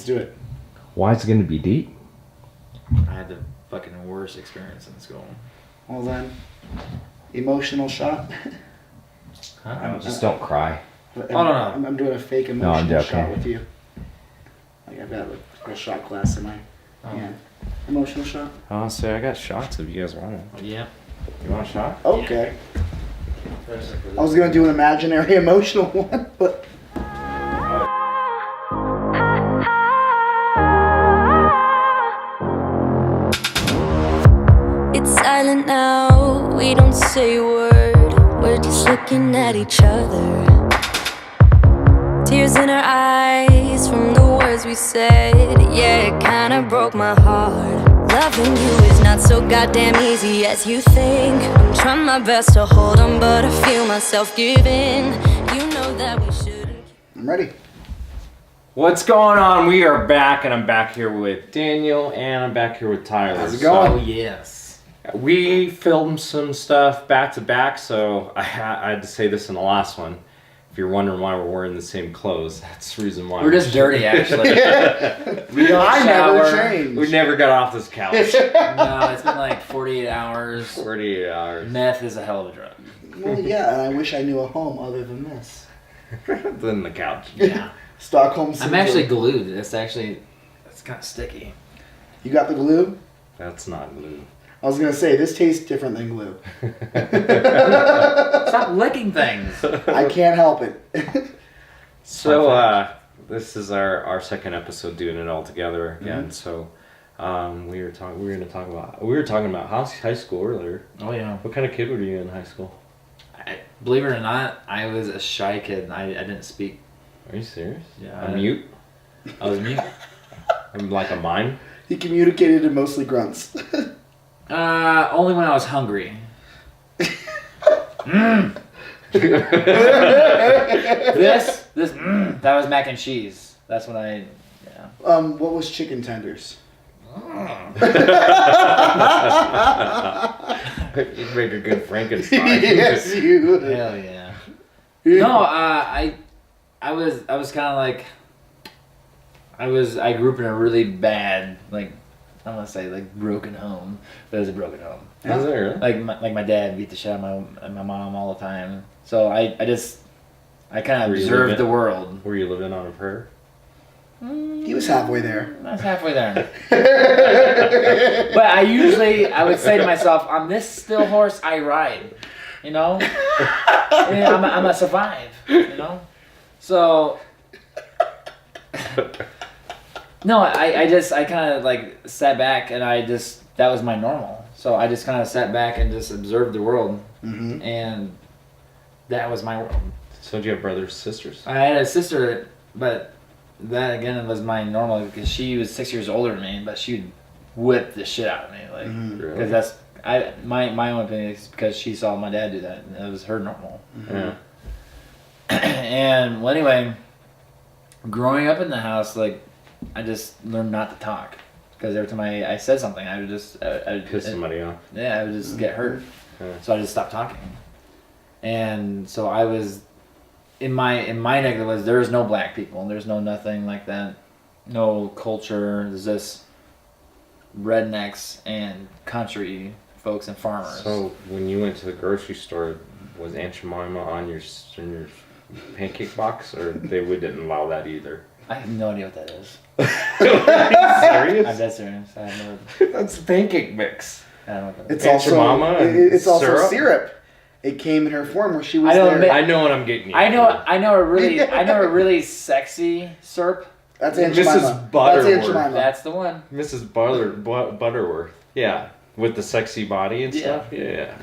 do it. Why is it going to be deep? I had the fucking worst experience in school. Well then, emotional shot. Huh? Just don't cry. no. I'm doing a fake No, I'm emotional joking. shot with you. Like I've got a shot glass in my hand. Emotional shot. Honestly, I got shots if you guys want it. Yeah. You want a shot? Okay. I was gonna do an imaginary emotional one, but It's silent now, we don't say a word. We're just looking at each other. Tears in our eyes from the words we said. Yeah, it kinda broke my heart. Loving you is not so goddamn easy as you think. I'm trying my best to hold on, but I feel myself giving. You know that we shouldn't. I'm ready. What's going on? We are back, and I'm back here with Daniel, and I'm back here with Tyler. How's it going? Oh, yes. We filmed some stuff back to back, so I had to say this in the last one. If you're wondering why we're wearing the same clothes, that's the reason why. We're just dirty, actually. We don't I shower. never changed. We never got off this couch. No, it's been like 48 hours. 48 hours. Meth is a hell of a drug. Well, yeah, and I wish I knew a home other than this. Than the couch. Yeah. Stockholm I'm Syndrome. actually glued. It's kind of sticky. You got the glue? That's not glue. I was gonna say this tastes different than glue. Stop licking things. I can't help it. So, this is our second episode doing it all together again. So, we were talking about high school earlier. Oh, yeah. What kind of kid were you in high school? Believe it or not, I was a shy kid. I didn't speak. Are you serious? Yeah. A mute? I was mute. I'm like a mime? He communicated in mostly grunts. Only when I was hungry. That was mac and cheese. That's when I, yeah. What was chicken tenders? You'd make a good Frankenstein. Yes, you would. Hell yeah. No, I was kind of like, I grew up in a really bad, like, I don't want to say like broken home, but it was a broken home. Is it really? Like my dad beat the shit out of my mom all the time. So I kind of Were you observed living- the world. Were you living on a prayer? He was halfway there. I was halfway there. But I would say to myself, on this still horse I ride, you know? And I'm gonna survive, you know? So, no, I kind of like sat back and that was my normal. So I just kind of sat back and just observed the world. Mm-hmm. And that was my world. So did you have brothers, sisters? I had a sister, but that again was my normal because she was 6 years older than me, but she would whip the shit out of me, like Mm-hmm. because my own opinion is because she saw my dad do that, and it was her normal. Yeah. And well, anyway, growing up in the house, like I just learned not to talk because every time I said something, I would just Piss somebody off. yeah, I would just get hurt. Yeah. So I just stopped talking. And so I was in my neck of the woods. There's no black people. There's no nothing like that. No culture. There's just rednecks and country folks and farmers. So when you went to the grocery store, was Aunt Jemima on your pancake box, or they didn't allow that either? I have no idea what that is. Are you serious? I'm dead serious. I have no. That's pancake mix. I don't know what that is. It's Aunt also Jemima and it's also syrup? syrup. It came in her form where she was I don't there. admit- I know what I'm getting. I know a really sexy syrup. That's Aunt Mrs. Jemima. That's Aunt Butterworth. Jemima. That's the one. Mrs. Butterworth. Yeah, with the sexy body and stuff. Yeah.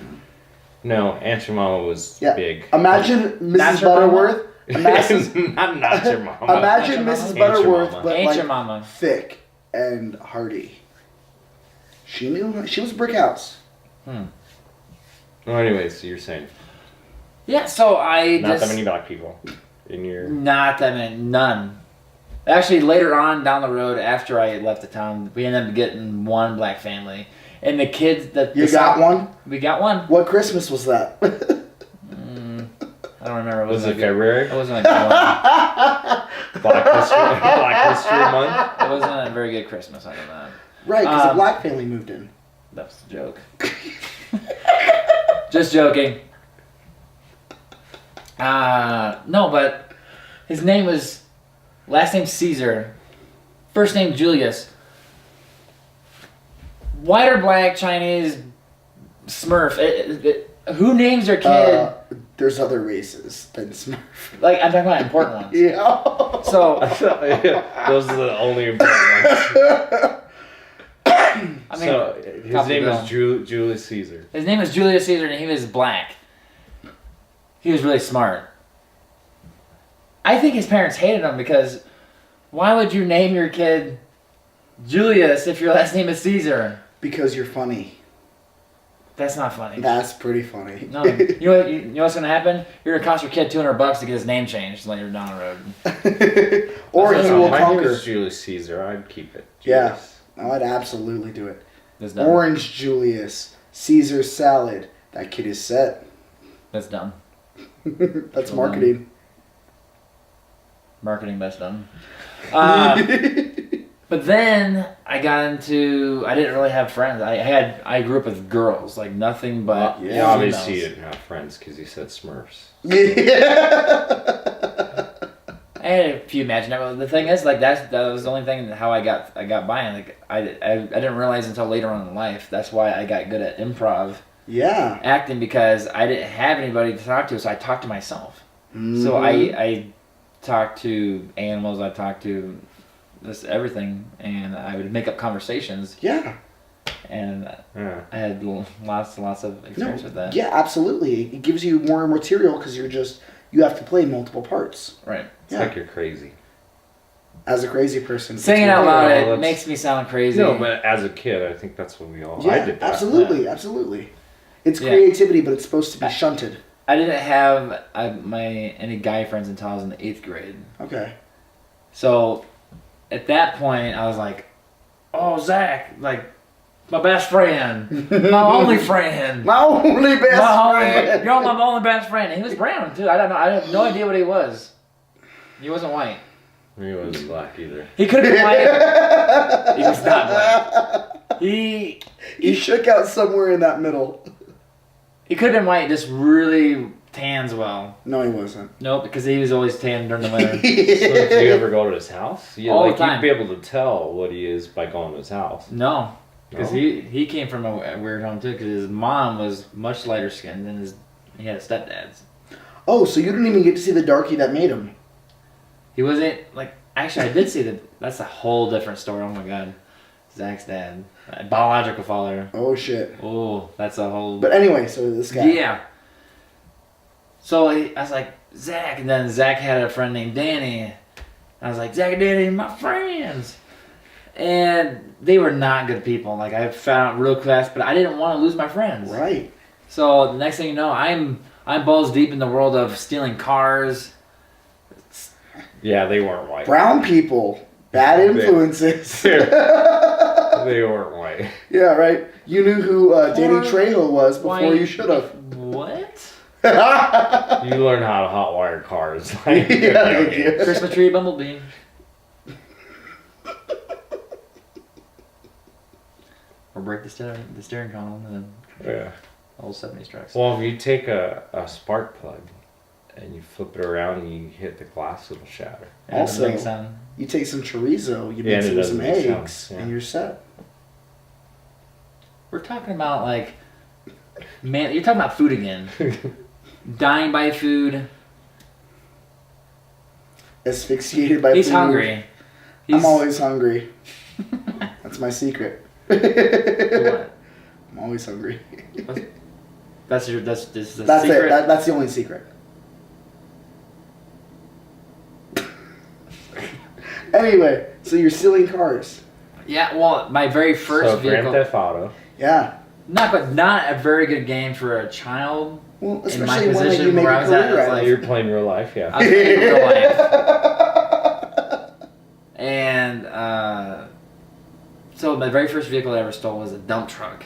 No, Aunt Jemima was big. Imagine Not Mrs. your mama? Butterworth. Imagine, not your mama. imagine Not your Mrs. mama? Butterworth, Aunt but Ain't like your mama. thick and hearty. She knew she was a brick house. Well, anyway, so you're saying Yeah. So I not just that many black people in your. Not that many, none. Actually, later on down the road, after I left the town, we ended up getting one black family, and the kids that You got one? We got one. What Christmas was that? I I don't remember. Was it good- February? It wasn't a good one. Black History Month? It wasn't a very good Christmas. I don't know. Right, because the Um, black family moved in. That was a joke. Just joking. No, but his name was last name Caesar, first name Julius. White or black, Chinese, Smurf. Who names their kid? There's other races than Smurf. Like I'm talking about important ones. Yeah. So Those are the only important ones. I mean, So his copy name bill. is Julius Caesar. His name was Julius Caesar, and he was black. He was really smart. I think his parents hated him because why would you name your kid Julius if your last name is Caesar? Because you're funny. That's not funny. That's pretty funny. No, you know what's gonna happen? You're gonna cost your kid $200 to get his name changed later down the road. Or That's he not- will My name conquer. is Julius Caesar. I'd keep it. Yeah. Julius. I'd absolutely do it. That's dumb. Orange Julius, Caesar salad. That kid is set. That's dumb. That's Well marketing. Marketing best done. But then I got into. I didn't really have friends. I grew up with girls, like nothing but. Yeah, Yeah, obviously you females. didn't have friends because you said Smurfs. Yeah. I had a few imaginary. The thing is, like that was the only thing how I got by. Like I didn't realize until later on in life. That's why I got good at improv Yeah. acting because I didn't have anybody to talk to, so I talked to myself. So Mhm. I talked to animals. I talked to this everything, and I would make up conversations, Yeah. and Yeah. I had lots of experience with that. Yeah, absolutely. It gives you more material because you have to play multiple parts. Right. It's Yeah. like you're crazy. As a crazy person. Saying it it's out really- loud, well, it that's- makes me sound crazy. No, but as a kid, I think that's what we all. Yeah, I did that. absolutely, absolutely. It's Yeah. creativity, but it's supposed to be shunted. I didn't have any guy friends until I was in the 8th grade. Okay. So at that point, I was like, "Oh, Zach, like my best friend, my only friend, My only best friend. you're my only best friend." And he was brown too. I don't know. I have no idea what he was. He wasn't white. He wasn't black either. He could have been white. He was not black. He shook out somewhere in that middle. He could have been white. Just really tans well. No, he wasn't. Nope, because he was always tan during the winter. So did you ever go to his house? You, All the like time. you'd be able to tell what he is by going to his house. No, because No? he came from a weird home too. Because his mom was much lighter skinned than he had stepdads. Oh, so you didn't even get to see the darkie that made him. He wasn't like. Actually, I did see that. That's a whole different story. Oh my god, Zach's dad, biological father. Oh shit. Oh, that's a whole. But anyway, so this guy. Yeah. So I was like Zach, and then Zach had a friend named Danny. I was like Zach and Danny, my friends, and they were not good people. Like I found out real fast, but I didn't want to lose my friends. Right. So the next thing you know, I'm balls deep in the world of stealing cars. Yeah, they weren't white. Brown people. Bad influences. They weren't white. Yeah, right. You knew who Danny Or Trejo was before white- you should have. What? You learn how to hotwire cars. Like, Yeah, you did. Christmas tree, bumblebee. Or break the steering column and then Yeah. old 70s trucks. Well, if you take a spark plug and you flip it around and you hit the glass, it'll shatter. And it Also- makes sound. You take some chorizo, you Yeah, mix and it it with some doesn't make eggs, sound, yeah. and you're set. We're talking about like, man, you're talking about food again. Dying by food. Asphyxiated by He's food. hungry. He's, I'm always hungry. That's my secret. What? I'm always hungry. That's the That's secret. it. That's the only secret. Anyway, so you're stealing cars. Yeah, well, my very first So vehicle. Grand Theft Auto. Yeah. Not a very good game for a child. Well, In my especially when position you make where I a was at, career it's out like- of You're playing real life, yeah. I was playing in real life. And so my very first vehicle I ever stole was a dump truck.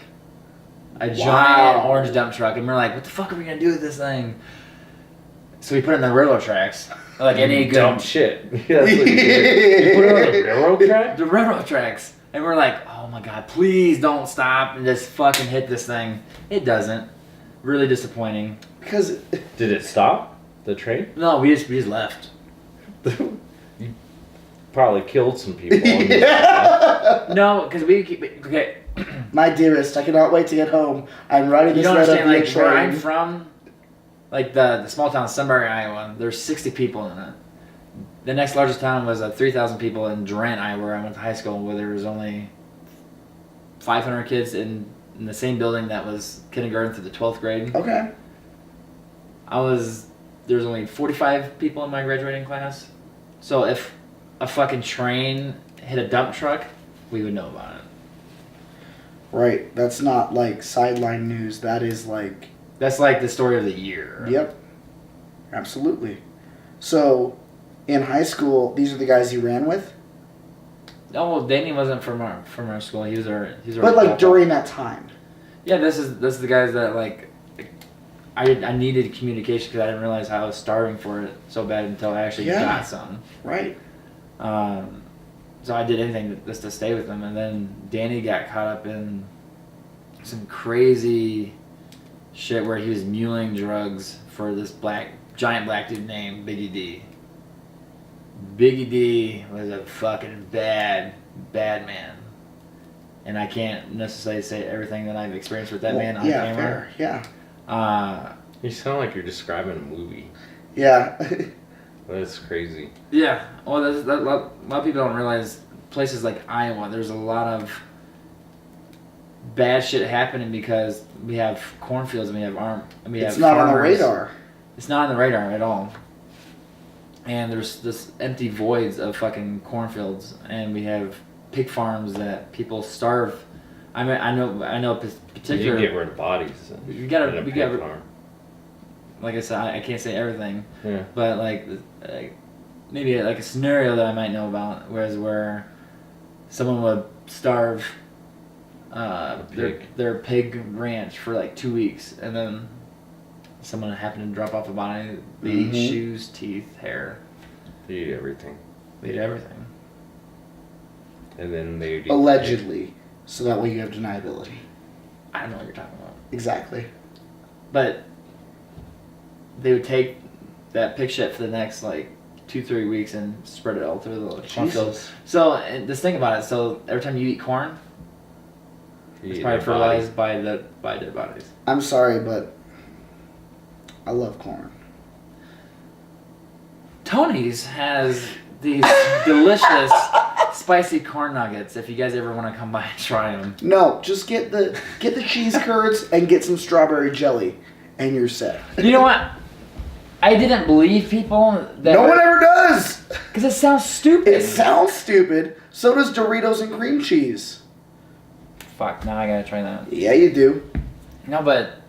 A giant orange dump truck. And we're like, what the fuck are we going to do with this thing? So we put it in the railroad tracks. Like any good Dumb shit. Yeah, that's what you did. You put it on the railroad track? the railroad tracks. And we're like, oh my god, please don't stop and just fucking hit this thing. It doesn't. Really disappointing. Because Did it stop? The train? No, we just left. You probably killed some people. On this No, because we keep okay. my dearest, I cannot wait to get home. I'm riding You this don't red understand, up like where I'm train. from, like the small town Sunbury, Iowa. There's 60 people in it. The next largest town was 3,000 people in Durant, Iowa, where I went to high school, where there was only 500 kids in the same building that was kindergarten through the 12th grade. Okay. There was only 45 people in my graduating class. So if a fucking train hit a dump truck, we would know about it. Right. That's not like sideline news. That is like. That's like the story of the year. Yep. Absolutely. So, in high school, these are the guys you ran with? Oh well, Danny wasn't from our school. He was our But like during that time. Yeah, this is the guys that like. I needed communication because I didn't realize how I was starving for it so bad until I actually got some. Right. So I did anything just to stay with them, and then Danny got caught up in some crazy shit where he was muling drugs for this giant black dude named Biggie D. Biggie D was a fucking bad man. And I can't necessarily say everything that I've experienced with that man on yeah, camera. fair. Yeah. You sound like you're describing a movie. Yeah. That's crazy. Yeah. Well, a lot of people don't realize places like Iowa, there's a lot of bad shit happening because we have cornfields and we have It's not on the farmers. radar. It's not on the radar at all. And there's this empty voids of fucking cornfields, and we have pig farms that people starve. I mean, I know a particular. You get rid of bodies. We gotta- in a we pig gotta- farm. Like I said, I can't say everything, Yeah. but like maybe like a scenario that I might know about, where someone would starve pig. their pig ranch for like 2 weeks, and then someone happened to drop off a body. They eat Mhm. shoes, teeth, hair. They eat everything. They eat everything. And then they eat Allegedly. So that way you have deniability. I don't know what you're talking about. Exactly. But they would take that pig shit for the next like 2-3 weeks and spread it all through the cornfield. Jesus. So and just think about it. So every time you eat corn, You it's eat probably their body. fertilized by dead bodies. I'm sorry, but I love corn. Tony's has these delicious spicy corn nuggets. If you guys ever want to come by and try them. No, just get the cheese curds and get some strawberry jelly, and you're set. You know what? I didn't believe people that No one ever does. because it sounds stupid. It sounds stupid. So does Doritos and cream cheese. Fuck, now I gotta try that. Yeah, you do. No, but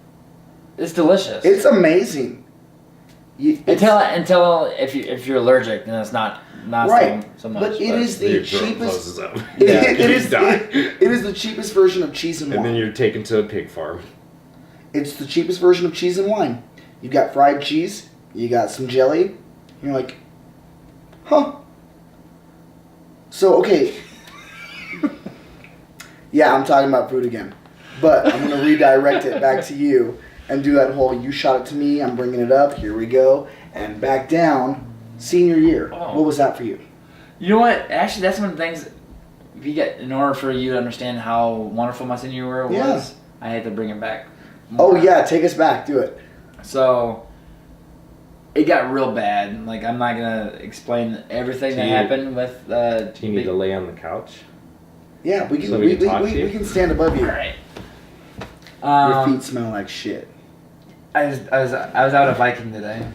it's delicious. It's amazing. Until if you're allergic, then it's not Right. so much. But it is the Your throat cheapest. closes up. It You is. die. It is the cheapest version of cheese and And then wine. you're taken to a pig farm. It's the cheapest version of cheese and wine. You've got fried cheese. You got some jelly. And you're like, huh. So okay. Yeah, I'm talking about food again, but I'm gonna redirect it back to you and do that whole "you shot it to me, I'm bringing it up. Here we go," and back down. Senior year. Oh. What was that for you? You know what? Actually, that's one of the things. If you get in order for you to understand how wonderful my senior year was, Yeah. I had to bring it back. Oh more. yeah, take us back. Do it. So it got real bad. Like I'm not gonna explain everything that Do you- happened with. Do you need to lay on the couch? Yeah, we can. So we we, can we, talk we, to you? we can stand above you. All right. Your feet smell like shit, I was out of Viking today.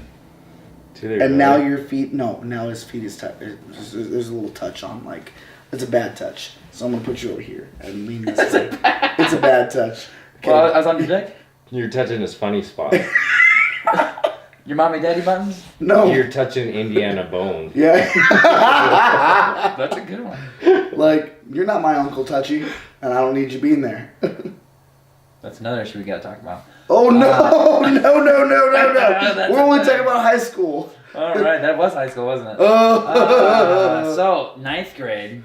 and now your feet. No, now his feet is touch. There's a little touch on like. It's a bad touch. So I'm gonna put you over here and lean this way. It's a bad touch. Okay. Well, I was on your dick. You're touching his funny spot. Your mommy daddy buttons. No. You're touching Indiana Bone. Yeah. That's a good one. Like, you're not my Uncle Touchy, and I don't need you being there. That's another issue we gotta talk about. Oh no, no. That's We're only a- talking about high school. All right, that was high school, wasn't it? Oh. So, 9th grade,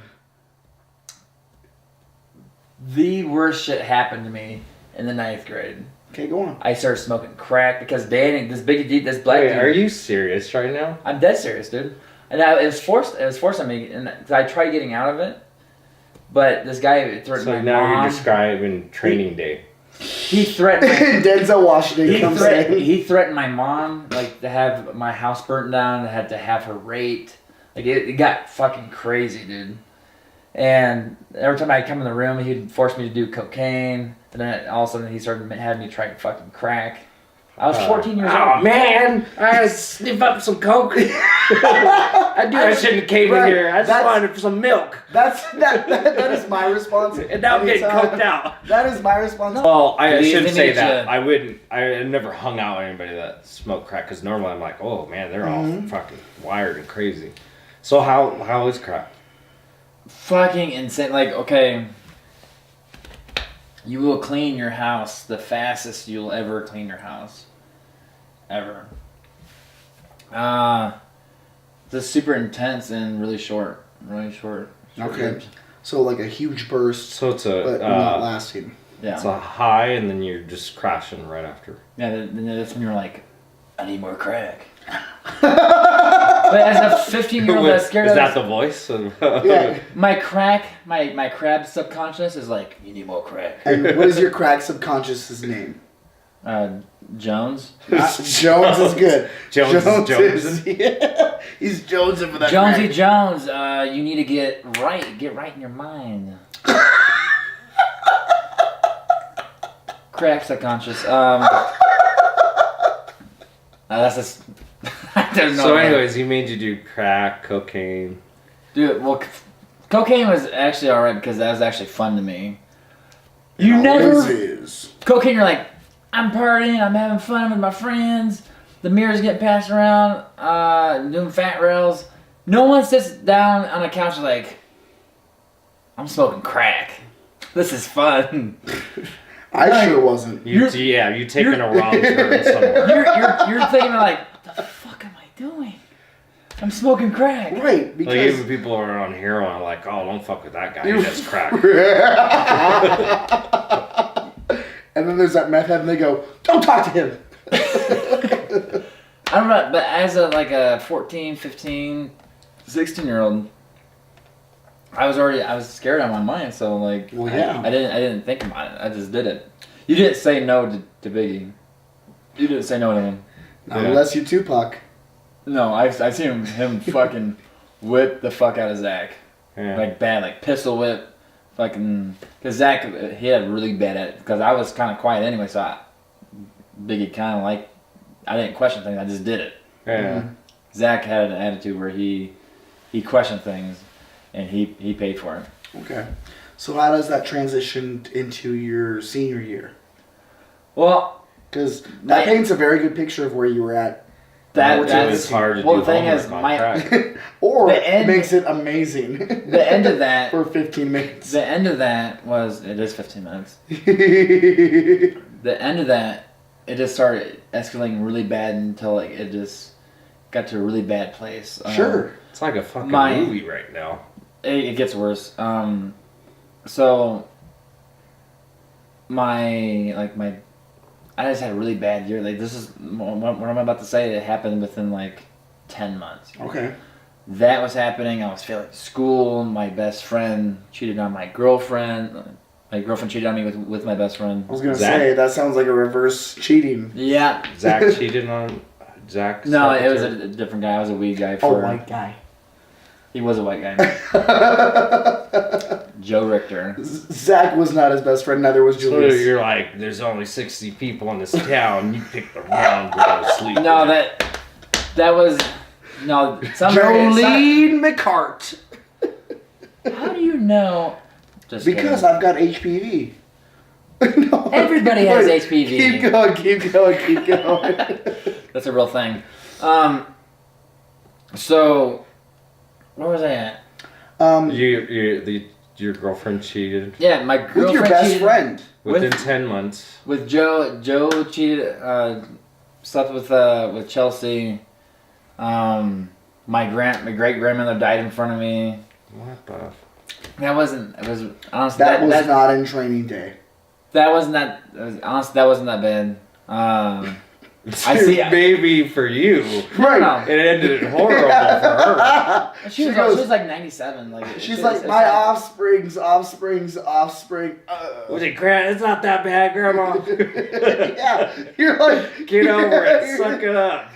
the worst shit happened to me in the 9th grade. Okay, go on. I started smoking crack because this black Wait, dude. are you serious right now? I'm dead serious, dude. And it was forced on me, and 'cause I tried getting out of it, but this guy threatened So my now mom. you're describing training day. He threatened. Denzel Washington comes in. He threatened my mom, like, to have my house burnt down, had to have her raped. Like, it got fucking crazy, dude. And every time I'd come in the room, he'd force me to do cocaine. And then all of a sudden, he started had me try fucking crack. I was 14 years Oh old. man, I sniff up some coke. I shouldn't have came in here. I just That's- wanted some milk. That is my response. And now I'm getting Anytime. coked out. That is my response. Well, I Please, shouldn't let me say get that. you. I wouldn't. I never hung out with anybody that smoked crack because normally I'm like, oh man, they're all fucking wired and crazy. So how is crack? Fucking insane. Like, okay, you will clean your house the fastest you'll ever clean your house. Ever. This is super intense and really short. Really short. Okay. lived. So like a huge burst, So it's but a not lasting. Yeah. it's a high, and then you're just crashing right after. Yeah, then that's when you're like, I need more crack. But as a 15-year-old that's scared Is of that the voice? Yeah. my crab subconscious is like, you need more crack. And what is your crack subconscious's name? Jones. Jones is good. Jones is is yeah. He's jonesing for that. Jonesy crack. Jones, you need to get right in your mind. Crack subconscious. That's just. I don't know. So, man. anyways, he made you do crack, cocaine. Dude, well, cocaine was actually alright because that was actually fun to me. You Always never. is. Cocaine, you're like, I'm partying, I'm having fun with my friends, the mirrors get passed around, doing fat rails. No one sits down on a couch like, I'm smoking crack. This is fun. I sure wasn't. You taking a wrong turn somewhere. You're thinking like, what the fuck am I doing? I'm smoking crack. Right, Like because even people who are on heroin are like, oh, don't fuck with that guy. He does crack. and then there's that meth head, and they go, "Don't talk to him." I don't know, but as a 14, 15, 16-year-old, I was scared out of my mind, so like, Well, yeah. I didn't think about it. I just did it. You didn't say no to Biggie. You didn't say no to him. Not unless you Tupac. No, I've seen him fucking whip the fuck out of Zach. Yeah. Like bad, like pistol whip. Fucking, because Zach, he had really bad at it. Because I was kind of quiet anyway, so Biggie kind of like, I didn't question things, I just did it. Yeah. Zach had an attitude where he questioned things, and he paid for it. Okay. So how does that transition into your senior year? Well, Because that paints a very good picture of where you were at. It's hard to well, do the thing homework is, on my crack. Or The end- makes it amazing. the end of that, For 15 minutes. the end of that was, it is 15 minutes. Okay. The end of that, it just started escalating really bad until like it just got to a really bad place. Sure. It's like a fucking My- movie right now. It gets worse. So I just had a really bad year. Like this is what I'm about to say. It happened within like 10 months. Okay. That was happening. I was failing school. My best friend cheated on my girlfriend. My girlfriend cheated on me with my best friend. I was going to Zach? say, that sounds like a reverse cheating. Yeah. Zach cheated on Zach. No, it was a different guy. I was a weed guy. guy. He was a white guy. Joe Richter. Zach was not his best friend, neither was So Julius. you're like, there's only 60 people in this town. You picked the wrong girl to sleep No, with. that was no. Jolene McCart. How do you know? Just Because kidding. I've got HPV. No, Everybody has wait, HPV. Keep going. That's a real thing. So, where was I at? You your girlfriend cheated Yeah, my girlfriend With your best cheated friend. within With- 10 months. with Joe. Joe cheated. Slept with Chelsea. My great grandmother died in front of me. What the? That wasn't. It was honestly That was not in training day. That wasn't that. Honestly, that wasn't that bad. I see. Maybe for you. Right. No. It ended horrible for her. She was, goes- she was like 97. Like She's it's- like, it's my not- offspring's offspring. Was it it's not that bad, Grandma. Yeah, you're like, Get over it. you're- Suck it up.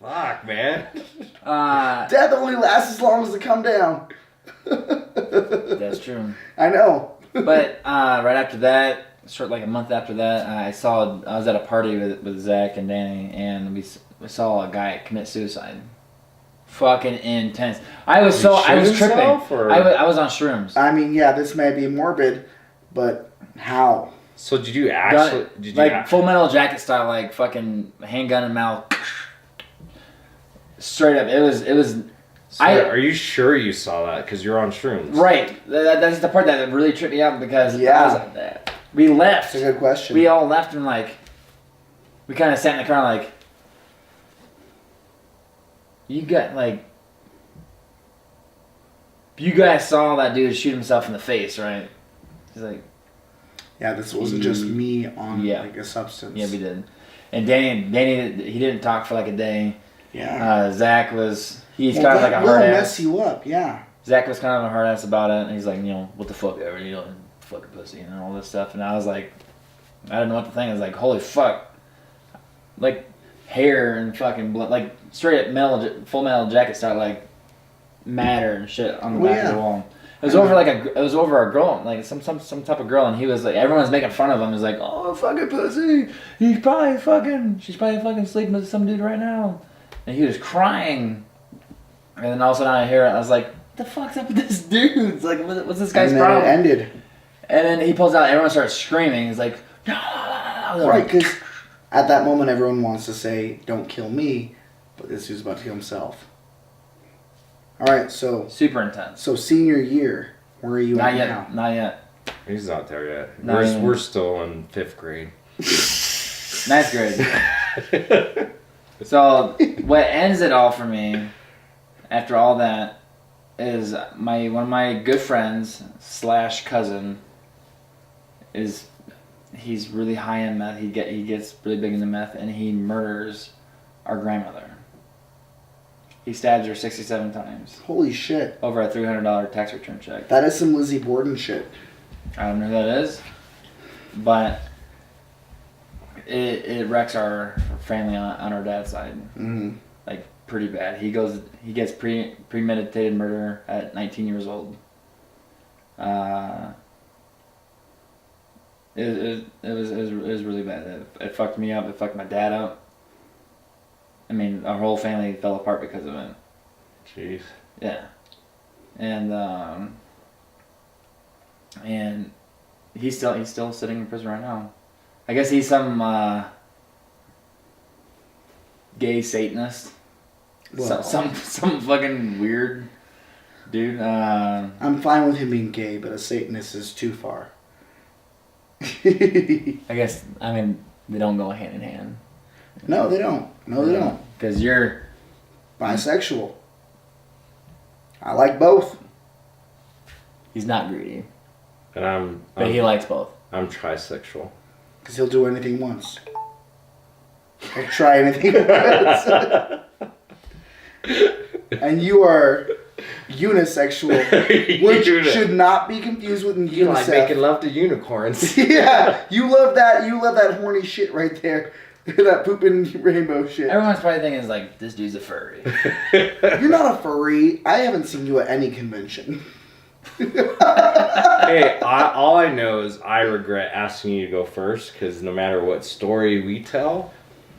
Fuck, man. Death only lasts as long as it come down. That's true. I know. But right after that, like a month after that, I was at a party with Zach and Danny, and we saw a guy commit suicide. Fucking intense. I was tripping. I was on shrooms. I mean, yeah, this may be morbid, but how? So did you actually? Did you like Full Metal Jacket style, like fucking handgun in mouth. Straight up, it was. So are you sure you saw that? Because you're on shrooms. Right. That's the part that really tripped me out because Yeah. we left. That's a good question. We all left and like, we kind of sat in the car like, you guys saw that dude shoot himself in the face, right? He's like, Yeah, this wasn't just me on Yeah. like a substance. yeah, we did. And Danny, he didn't talk for like a day. Yeah. Zach he's kind of like a will hard mess ass. you up. Yeah. Zach was kind of a hard ass about it, and he's like, what the fuck ever, fucking pussy, and all this stuff. And I was like, I didn't know what to think. I was like, holy fuck, like hair and fucking blood, like straight up Full Metal Jacket style, like matter and shit on the back of the wall. It was over a girl, like some type of girl, and he was like, everyone was making fun of him. He was like, oh fucking pussy, she's probably fucking sleeping with some dude right now, and he was crying. And then all of a sudden I hear it, I was like, what the fuck's up with this dude? It's like, what's this guy's And then problem? it ended. And then he pulls out, everyone starts screaming. He's like, no. Right, because at that moment everyone wants to say, don't kill me, but this dude's about to kill himself. Alright, so Super intense. senior year, where are you Not at yet. now? Not yet. He's not there yet. Not even. We're still in 5th grade. Ninth grade. So what ends it all for me, after all that, is one of my good friends / cousin he's really high in meth. He gets really big into meth, and he murders our grandmother. He stabs her 67 times Holy shit. over a $300 tax return check. That is some Lizzie Borden shit. I don't know who that is, but it wrecks our family on our dad's side. Mm-hmm. Like pretty bad. He gets premeditated murder at 19 years old. It was really bad. It fucked me up. It fucked my dad up. I mean, our whole family fell apart because of it. Jeez. Yeah, and he's still sitting in prison right now. I guess he's some gay Satanist. Well, Some fucking weird dude. I'm fine with him being gay, but a Satanist is too far. I guess, I mean, they don't go hand in hand. No, they don't. No, they don't. Because you're Bisexual. I like both. he's not greedy, And but he likes both. I'm trisexual. Because he'll do anything once. He'll try anything once. And you are unisexual, which should not be confused with You like unicef. making love to unicorns. Yeah, you love that horny shit right there. That pooping rainbow shit. Everyone's probably thinking is like, this dude's a furry. You're not a furry. I haven't seen you at any convention. Hey, all I know is I regret asking you to go first because no matter what story we tell,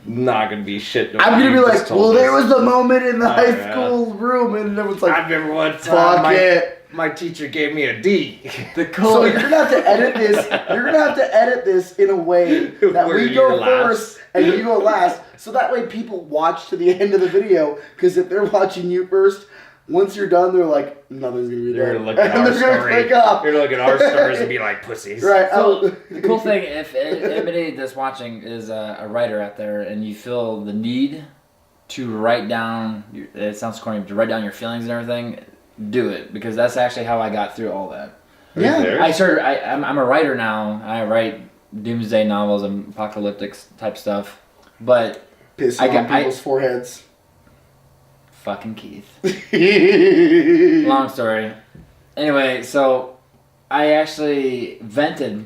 not gonna be shit. I'm gonna be you like, just told well, there us. was the moment in the high yeah. school room, and everyone's like, I remember one fuck time it. my teacher gave me a D. The So cool. you're gonna have to edit this. You're gonna have to edit this in a way that Where we you're go last. first and you go last, so that way people watch to the end of the video. Because if they're watching you first, once you're done, they're like, nothing's gonna be They're done. gonna look at And our they're gonna story. click off. They're gonna look at our stories and be like pussies. Right. So the cool thing, if anybody that's watching is a writer out there, and you feel the need to write down, it sounds corny, to write down your feelings and everything, do it, because that's actually how I got through all that. Yeah. There. I'm a writer now. I write doomsday novels and apocalyptic type stuff, but Piss I on got- people's foreheads. fucking Keith. Long story. Anyway, so I actually vented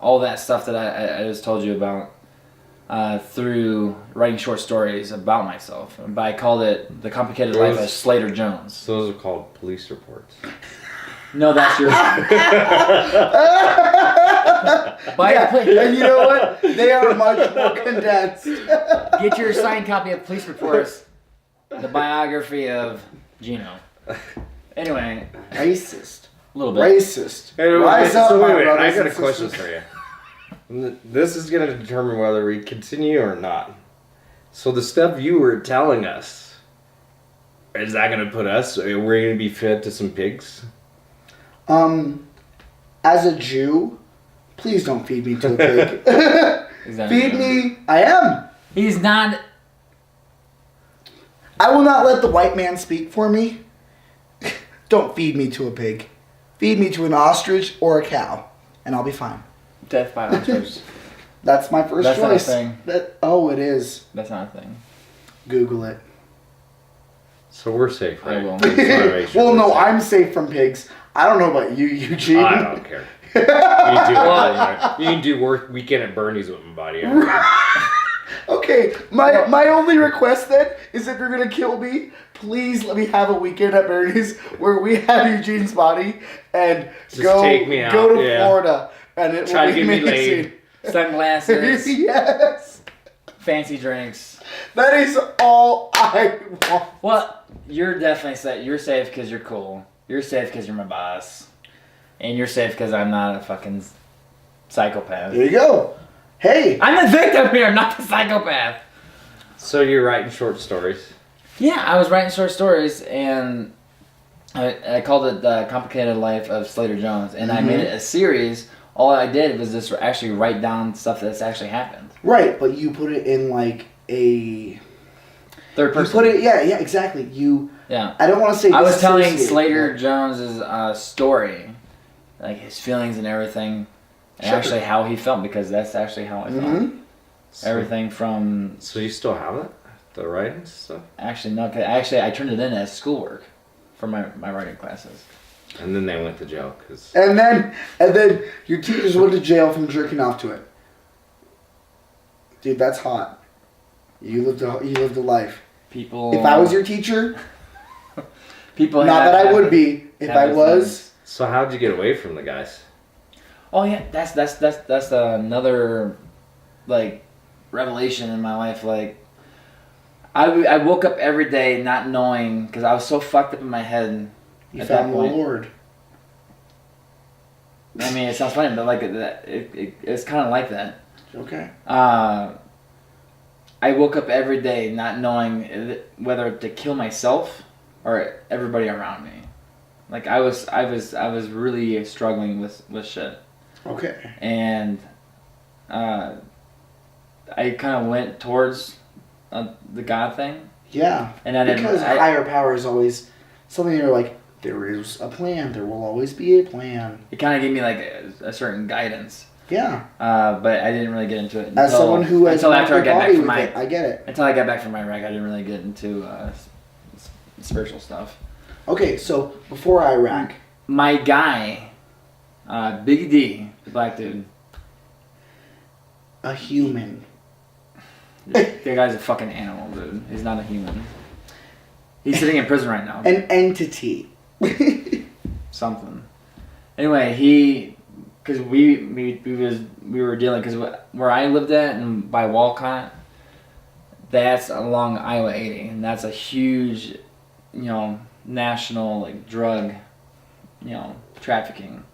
all that stuff that I just told you about through writing short stories about myself. But I called it The Complicated Life of Slater Jones. Those are called police reports. No, that's your... And you know what? They are much more condensed. Get your signed copy of Police Reports, the biography of Gino. Anyway, Racist. a little bit. Racist. Hey, Rise up, so my wait, I brothers got a and question sisters. for you. This is going to determine whether we continue or not. So the stuff you were telling us, is that going to put us, we're going to be fed to some pigs? As a Jew, please don't feed me to a pig. Exactly. Feed me. I am. He's not... I will not let the white man speak for me. Don't feed me to a pig. Feed me to an ostrich or a cow, and I'll be fine. Death by ostrich. That's my first That's not a choice. thing. It is. That's not a thing. Google it. So we're safe, right? I will. Just wanna make sure Well, we're no, safe. I'm safe from pigs. I don't know about you, Eugene. I don't care. You can do work weekend at Bernie's with my body. Okay, my only request then is if you're gonna kill me, please let me have a weekend at Bernie's where we have Eugene's body and Just go take me out, go to yeah. Florida and it Try will to be get me amazing. laid. Sunglasses, Yes, fancy drinks. that is all I want. Well, you're definitely safe. You're safe because you're cool. You're safe because you're my boss. And you're safe because I'm not a fucking psychopath. There you go. Hey, I'm the victim here, not the psychopath. So you're writing short stories. Yeah, I was writing short stories, and I called it The Complicated Life of Slater Jones, and I made it a series. All I did was just actually write down stuff that's actually happened. right, but you put it in like a. Third You person. put it, yeah, exactly. Yeah. I don't want to say. I was telling disassociate, Slater but- Jones's story, like his feelings and everything, and Sure. actually how he felt, because that's actually how I felt. Mhm. Everything from So you still have it? The writing stuff? actually no, 'cause actually I turned it in as schoolwork for my writing classes. And then they went to jail because And then your teachers went to jail from jerking off to it. Dude, that's hot. You lived a life. People. If I was your teacher, people. not have- that I have- would be. If have I those was, things. So how'd you get away from the guys? Oh yeah, that's another like revelation in my life. Like I woke up every day not knowing, because I was so fucked up in my head. you At that found the point. Lord. I mean, it sounds funny, but like it's kind of like that. Okay. I woke up every day not knowing whether to kill myself or everybody around me. Like I was really struggling with shit, Okay. and I kind of went towards the God thing, Yeah. and I didn't. Because higher power is always something you're like, there is a plan. There will always be a plan. It kind of gave me like a certain guidance, Yeah. but I didn't really get into it As someone who has until after I your got back body from with my it, I get it. until I got back from Iraq. I didn't really get into spiritual stuff. Okay, so before Iraq, My guy, Biggie D, the black dude. a human. The guy's a fucking animal, dude. He's not a human. He's sitting in prison right now. An entity. Something. Anyway, because we were dealing, because where I lived at and by Walcott, that's along Iowa 80, and that's a huge, national like drug, trafficking,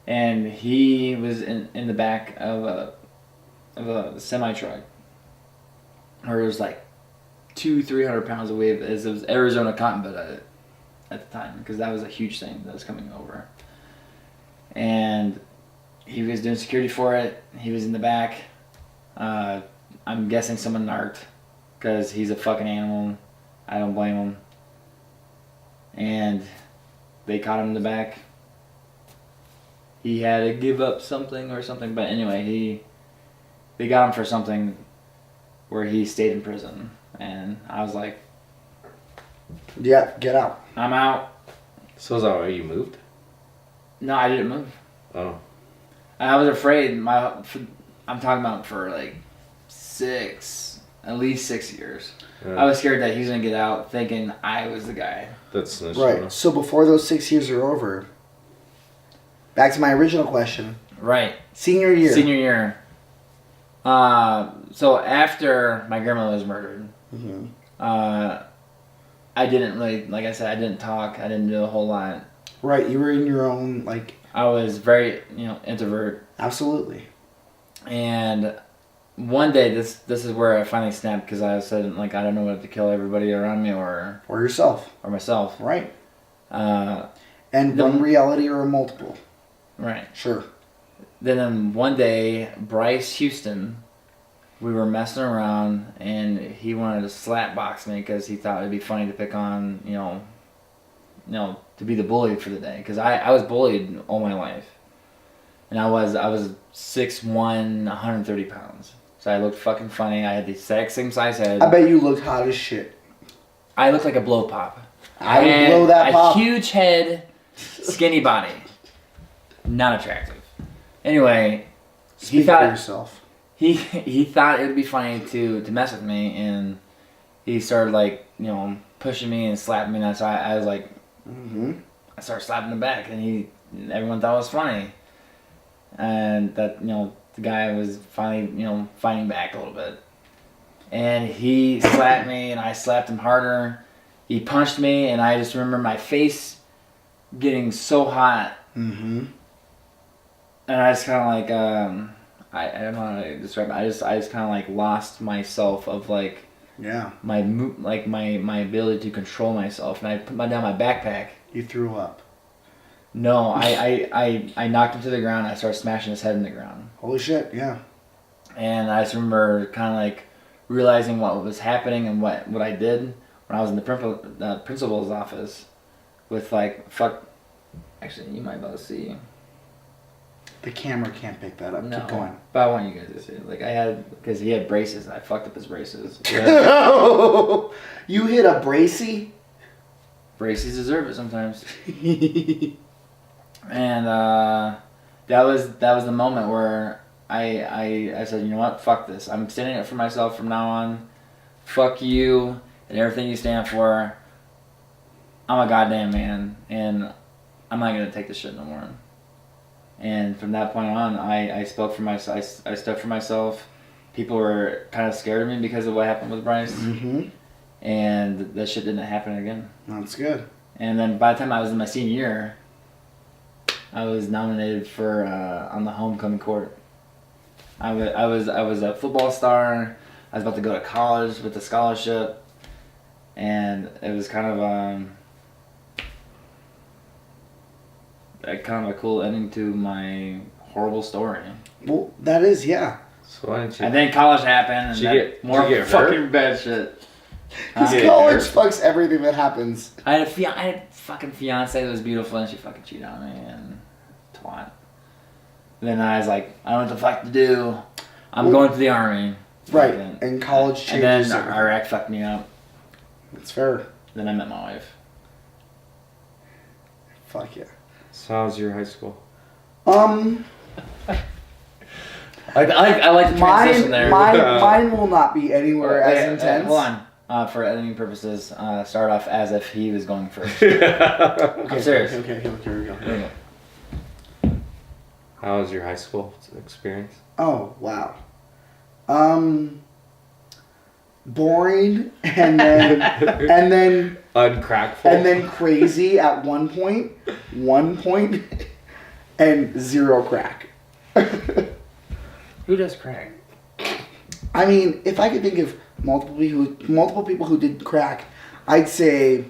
and he was in the back of a semi truck, where it was like 200-300 pounds of weight. It was Arizona cotton, but at the time because that was a huge thing that was coming over. And he was doing security for it. He was in the back. I'm guessing someone narked because he's a fucking animal. I don't blame him. And they caught him in the back. He had to give up something or something, but anyway, they got him for something where he stayed in prison. And I was like, Yeah, get out. I'm out. So is that why you moved? No, I didn't move. Oh. I was afraid. I'm talking about for like at least 6 years. Yeah. I was scared that he was gonna get out, thinking I was the guy. That's nice. Right. So before those 6 years are over, back to my original question. Right. Senior year. Senior year. So after my grandmother was murdered, Mm-hmm. I didn't really, like I said, I didn't talk. I didn't do a whole lot. Right. You were in your own, like... I was very, introvert. Absolutely. And one day, this is where I finally snapped because I said, like, I don't know what to kill everybody around me or yourself. myself. Right. Uh, And one reality or multiple. right. Sure. Then one day, Bryce Houston, we were messing around, and he wanted to slap box me because he thought it'd be funny to pick on, to be the bully for the day. Because I was bullied all my life, and I was 6'1", 130 pounds. So I looked fucking funny. I had the exact same size head. I bet you looked hot as shit. I looked like a blow pop. I would had blow that pop. A huge head, skinny body, not attractive. Anyway, Speak for yourself. He thought it would be funny to mess with me, and he started pushing me and slapping me, and so I was like, Mm-hmm. I started slapping him back, and everyone thought it was funny, and that the guy was finally fighting back a little bit, and he slapped me, and I slapped him harder. He punched me, and I just remember my face getting so hot, Mm-hmm. and I just kind of like I don't know how to describe it. I just kind of like lost myself of like Yeah. my ability to control myself, and I put down my backpack. You threw up. No, I knocked him to the ground. I started smashing his head in the ground, Holy shit, yeah. and I just remember kind of like realizing what was happening and what I did when I was in the principal's office with Actually, you might be able to see. The camera can't pick that up. No, Keep going. but I want you guys to see. Because he had braces. I fucked up his braces. You hit a bracy? Braces deserve it sometimes. And that was the moment where I said, you know what, fuck this. I'm standing up for myself from now on. Fuck you and everything you stand for. I'm a goddamn man, and I'm not gonna take this shit no more. And from that point on, I spoke for myself. I stuck for myself. People were kind of scared of me because of what happened with Bryce, Mm-hmm. and that shit didn't happen again. That's good. And then by the time I was in my senior year, I was nominated for on the homecoming court. I was a football star. I was about to go to college with a scholarship, and it was kind of a cool ending to my horrible story. Well, that is, yeah. So why didn't you? And then college happened, and Did you get fucking hurt? bad shit. Because Yeah. college fucks everything that happens. I had a fucking fiance that was beautiful, and she fucking cheated on me, and twat. Then I was like, I don't know what the fuck to do. I'm going to the army. Right. Fucking- And college And changes then everything. Iraq fucked me up. It's fair. Then I met my wife. Fuck yeah. So how was your high school? I like the transition there. Mine will not be anywhere Wait, as intense. hold on. For editing purposes, start off as if he was going first. Okay, I'm serious. Okay, here we go. There you go. How was your high school experience? Oh, wow. Boring and then Uncrackful. and then crazy at one point, and zero crack. Who does crack? I mean, if I could think of multiple people who did crack, I'd say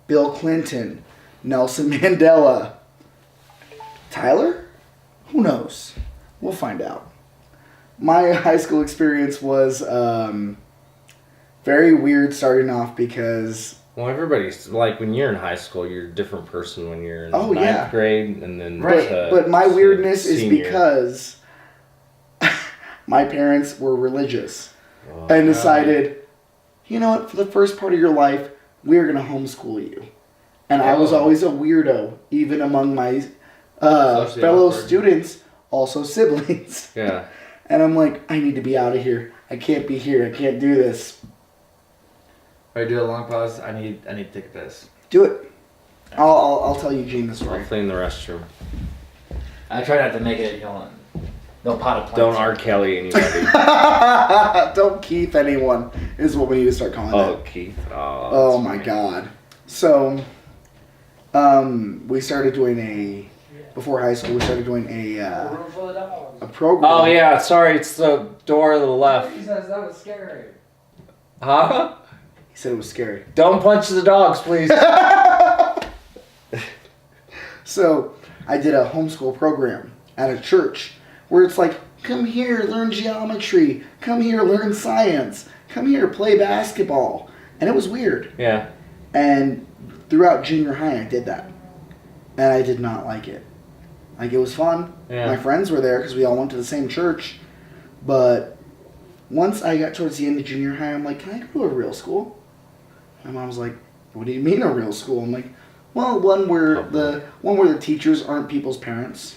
Bill Clinton, Nelson Mandela, Tyler? Who knows? We'll find out. My high school experience was very weird starting off because... Well, everybody's, like, when you're in high school, you're a different person when you're in ninth grade and then... But my weirdness is senior. because my parents were religious Oh, and decided, you know what, for the first part of your life, we're going to homeschool you. And I was always a weirdo, even among my fellow students, also siblings. Yeah. And I'm like, I need to be out of here. I can't be here. I can't do this. Alright, do a long pause. I need to take a piss. Do it. I'll tell Eugene the story. I'll clean the restroom. I try not to make it, no pot of plants. Don't R. Kelly anybody. Don't Keith anyone is what we need to start calling Oh, that. Keith. Oh my God. So, we started doing before high school, we started doing a program. Oh, yeah. Sorry. It's the door to the left. He says that was scary. Huh? He said it was scary. Don't punch the dogs, please. So, I did a homeschool program at a church where it's like, come here, learn geometry. Come here, learn science. Come here, play basketball. And it was weird. Yeah. And throughout junior high, I did that. And I did not like it. Like, it was fun. Yeah. My friends were there because we all went to the same church. But once I got towards the end of junior high, I'm like, can I go to a real school? My mom was like, what do you mean a real school? I'm like, well, one where the teachers aren't people's parents.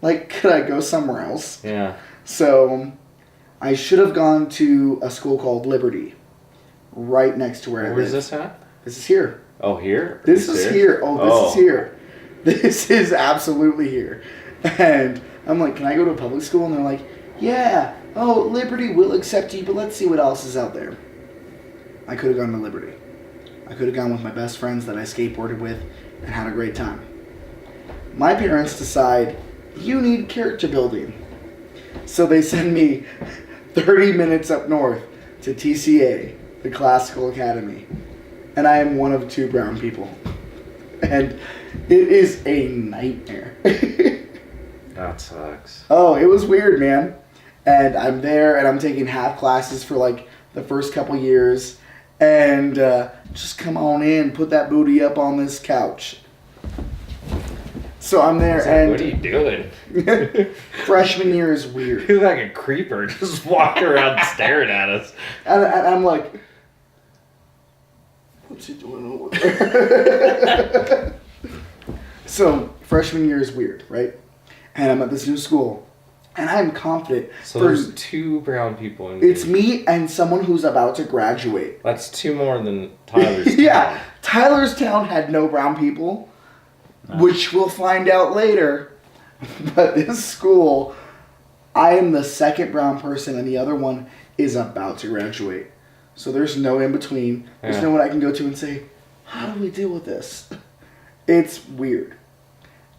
Like, could I go somewhere else? Yeah. So I should have gone to a school called Liberty, right next to where I live. Where's this at? This is here. Oh, here? This is here. Oh, this is here. This is absolutely here. And I'm like, can I go to a public school? And they're like, yeah. Oh, Liberty will accept you, but let's see what else is out there. I could have gone to Liberty. I could have gone with my best friends that I skateboarded with and had a great time. My parents decide, you need character building. So they send me 30 minutes up north to TCA, the Classical Academy. And I am one of 2 brown people. And it is a nightmare. That sucks. Oh, it was weird, man. And I'm there and I'm taking half classes for like the first couple years. And just come on in, put that booty up on this couch. So I'm there and... What are you doing? Freshman year is weird. You're like a creeper just walking around staring at us. And I'm like... What's he doing over there? So, freshman year is weird, right? And I'm at this new school. And I'm confident. So there's 2 brown people in It's here. me and someone who's about to graduate. That's 2 more than Tyler's Yeah. town. Tyler's town had no brown people, which we'll find out later. But this school, I am the second brown person and the other one is about to graduate. So there's no in between. There's Yeah. no one I can go to and say, how do we deal with this? It's weird.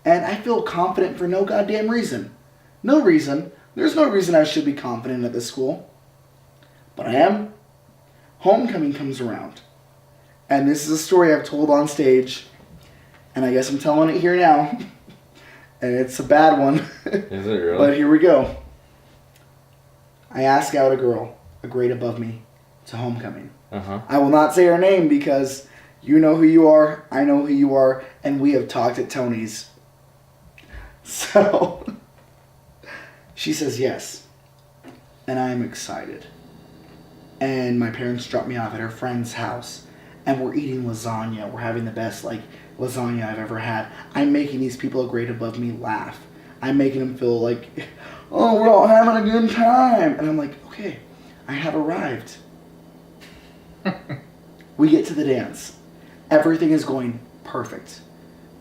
And I feel confident for no goddamn reason. No reason. There's no reason I should be confident at this school. But I am. Homecoming comes around. And this is a story I've told on stage. And I guess I'm telling it here now. And it's a bad one. Is it really? But here we go. I ask out a girl, a grade above me, to homecoming. Uh-huh. I will not say her name because you know who you are, I know who you are, and we have talked at Tony's. So, she says yes. And I'm excited. And my parents drop me off at her friend's house. And we're eating lasagna. We're having the best, lasagna I've ever had. I'm making these people a grade above me laugh. I'm making them feel like, oh, we're all having a good time. And I'm like, okay, I have arrived. We get to the dance. Everything is going perfect.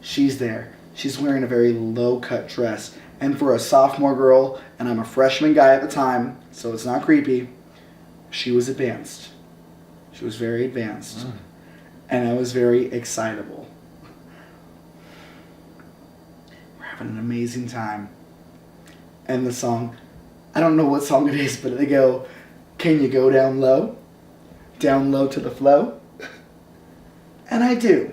She's there. She's wearing a very low-cut dress. And for a sophomore girl, and I'm a freshman guy at the time, so it's not creepy, she was advanced. She was very advanced. And I was very excitable. We're having an amazing time. And the song, I don't know what song it is, but they go, can you go down low? Down low to the flow? And I do.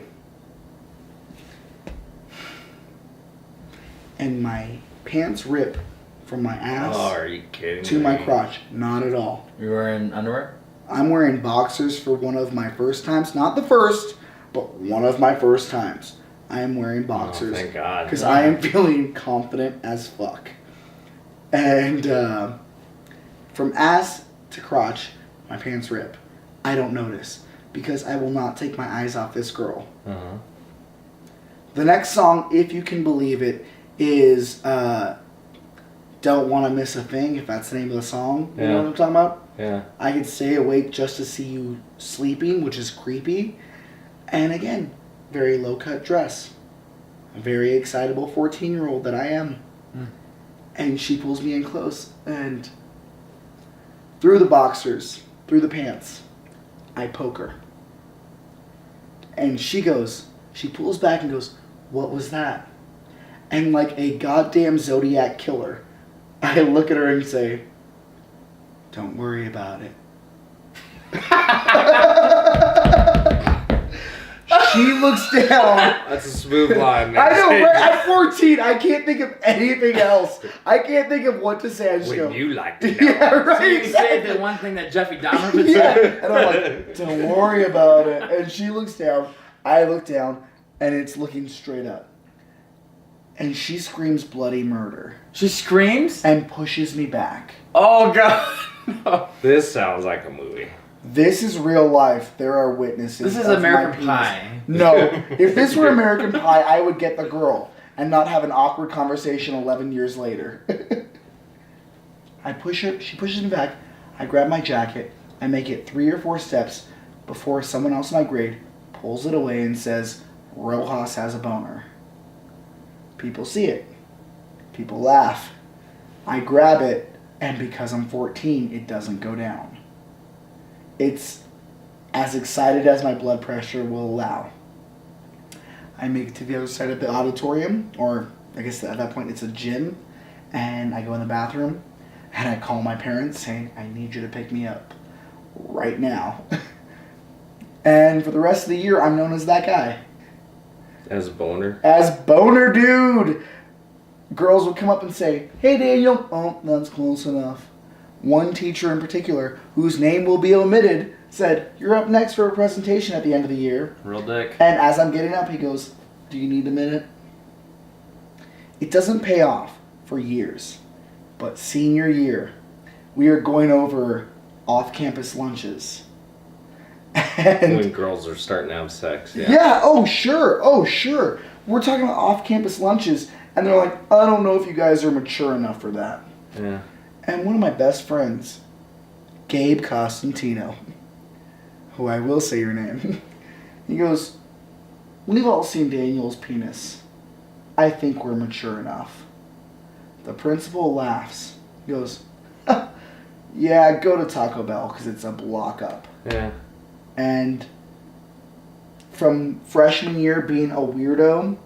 And my pants rip from my ass Oh, are you kidding to me? my crotch. Not at all. You were in underwear? I'm wearing boxers for one of my first times. Not the first, but one of my first times. I am wearing boxers. Oh, thank God. Because I am feeling confident as fuck. And from ass to crotch, my pants rip. I don't notice. Because I will not take my eyes off this girl. Uh-huh. The next song, if you can believe it, is Don't Wanna Miss a Thing, if that's the name of the song. You know what I'm talking about? Yeah. I could stay awake just to see you sleeping, which is creepy. And again, very low-cut dress. A very excitable 14-year-old that I am. And she pulls me in close. And through the boxers, through the pants, I poke her. And she pulls back and goes, "What was that?" And like a goddamn Zodiac killer, I look at her and say, "Don't worry about it." She looks down. That's a smooth line, man. I know, right? At 14, I can't think of anything else. I can't think of what to say. I just go, you like to know. yeah, right. So you say exactly. the one thing that Jeffrey Dahmer would Yeah. say? And I'm like, "Don't worry about it." And she looks down. I look down, and it's looking straight up. And she screams bloody murder She screams? and pushes me back. Oh, God. No. This sounds like a movie. This is real life. There are witnesses. This is of my American penis. Pie. No. If this were American Pie, I would get the girl and not have an awkward conversation 11 years later. I push her. She pushes me back. I grab my jacket. I make it 3 or 4 steps before someone else in my grade pulls it away and says, "Rojas has a boner." People see it. People laugh. I grab it, and because I'm 14, it doesn't go down. It's as excited as my blood pressure will allow. I make it to the other side of the auditorium, or I guess at that point it's a gym, and I go in the bathroom, and I call my parents saying, "I need you to pick me up right now." And for the rest of the year, I'm known as that guy. As a boner. As Boner Dude. Girls would come up and say, "Hey Daniel." "Oh, that's close enough." One teacher in particular, whose name will be omitted, said, "You're up next for a presentation at the end of the year." Real dick. And as I'm getting up, he goes, "Do you need a minute?" It doesn't pay off for years. But senior year, we are going over off-campus lunches. And When girls are starting to have sex. yeah, oh sure. We're talking about off-campus lunches, and they're like, "I don't know if you guys are mature enough for that." Yeah. And one of my best friends, Gabe Costantino, who I will say your name, he goes, "We've all seen Daniel's penis. I think we're mature enough." The principal laughs. He goes, "Yeah, go to Taco Bell because it's a block up." Yeah. And from freshman year being a weirdo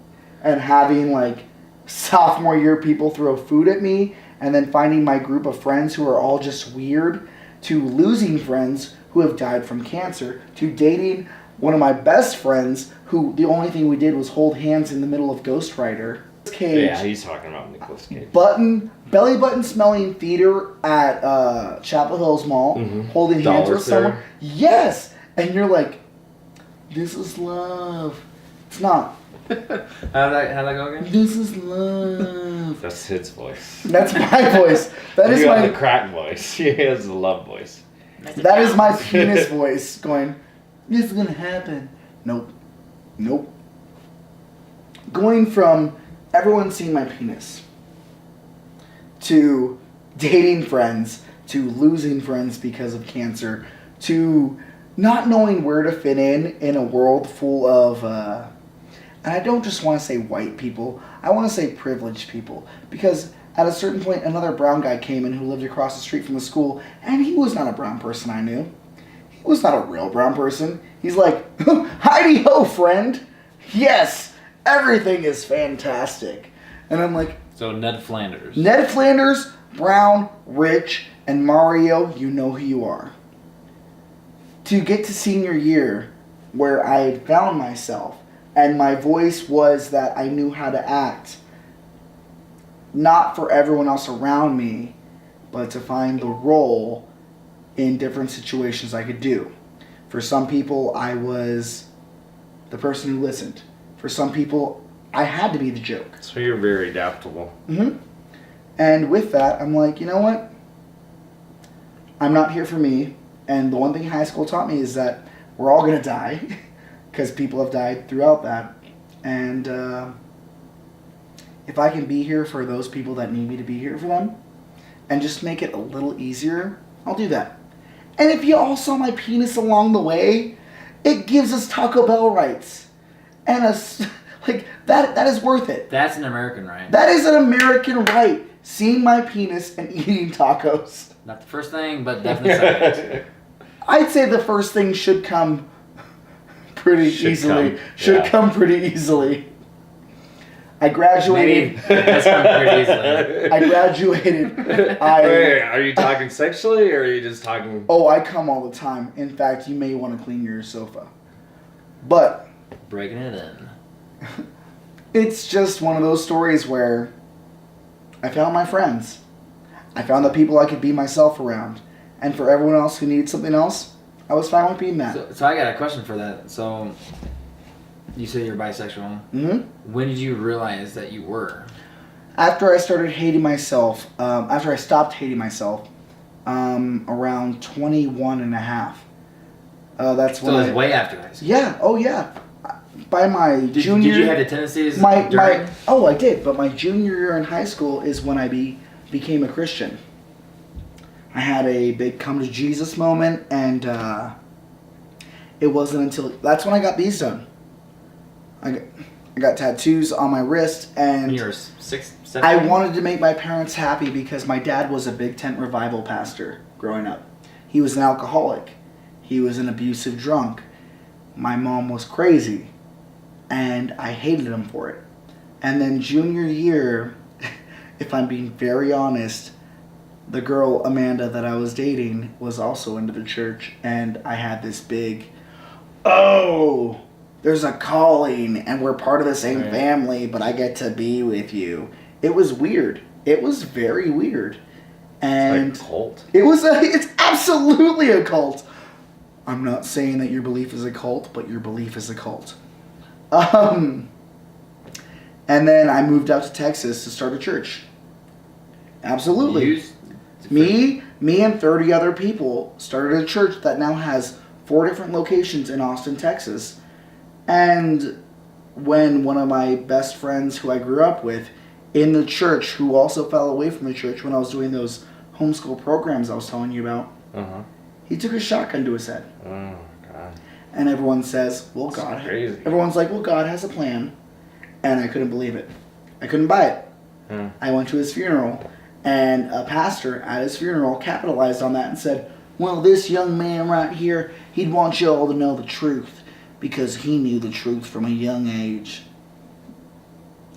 and having like sophomore year people throw food at me and then finding my group of friends who are all just weird, to losing friends who have died from cancer, to dating one of my best friends who the only thing we did was hold hands in the middle of Ghost Rider. Cage, Yeah, he's talking about Nicolas Cage. belly button smelling theater at Chapel Hills Mall, holding hands Dollar with someone. store. Yes! And you're like, "This is love." It's not. How'd that go again? This is love. That's his voice. That's my voice. That is You got the my crack voice. He has the love voice. that is my penis voice going, "This is gonna happen." Nope. Going from everyone seeing my penis to dating friends to losing friends because of cancer to not knowing where to fit in a world full of and I don't just want to say white people, I want to say privileged people, because at a certain point another brown guy came in who lived across the street from the school, and he was not a brown person I knew. He was not a real brown person. He's like, "Heidi ho, friend. Yes, everything is fantastic." And I'm like, So Ned Flanders. Ned Flanders, brown, rich, and Mario, you know who you are. To get to senior year, where I had found myself, and my voice was that I knew how to act, not for everyone else around me, but to find the role in different situations I could do. For some people, I was the person who listened. For some people, I had to be the joke. So you're very adaptable. Mm-hmm. And with that, I'm like, you know what? I'm not here for me. And the one thing high school taught me is that we're all going to die, because people have died throughout that. And if I can be here for those people that need me to be here for them, and just make it a little easier, I'll do that. And if you all saw my penis along the way, it gives us Taco Bell rights. And like that is worth it. That's an American right. That is an American right. Seeing my penis and eating tacos. Not the first thing, but definitely second. I'd say the first thing should come pretty easily. Should come pretty easily. I graduated. Maybe that's come pretty easily. I graduated. Wait, are you talking sexually, or are you just talking? Oh, I come all the time. In fact, you may want to clean your sofa. But Breaking it in. it's just one of those stories where I found my friends. I found the people I could be myself around. And for everyone else who needed something else, I was fine with being that. So I got a question for that. So, you say you're bisexual. Mm-hmm. When did you realize that you were? After I started hating myself, after I stopped hating myself, around 21 and a half. That's when So it was way after high school. Yeah, oh yeah. By my junior... Did you have the tendencies I did, but my junior year in high school is when I became a Christian. I had a big come to Jesus moment, and it wasn't until... That's when I got these done. I got tattoos on my wrist, and... When you were 6, 7? I wanted to make my parents happy because my dad was a big tent revival pastor growing up. He was an alcoholic. He was an abusive drunk. My mom was crazy, and I hated him for it. And then junior year, if I'm being very honest, the girl Amanda that I was dating was also into the church, and I had this big, oh, there's a calling, and we're part of the same family, but I get to be with you. It was weird. It was very weird. And it's like a cult. It's absolutely a cult. I'm not saying that your belief is a cult, but your belief is a cult. And then I moved out to Texas to start a church. Absolutely. Me and 30 other people started a church that now has 4 different locations in Austin, Texas. And when one of my best friends who I grew up with in the church, who also fell away from the church when I was doing those homeschool programs I was telling you about, he took a shotgun to his head. Oh, God. And everyone says, well, That's God... crazy. Everyone's like, well, God has a plan. And I couldn't believe it. I couldn't buy it. I went to his funeral, and a pastor at his funeral capitalized on that and said, well, this young man right here, he'd want you all to know the truth because he knew the truth from a young age.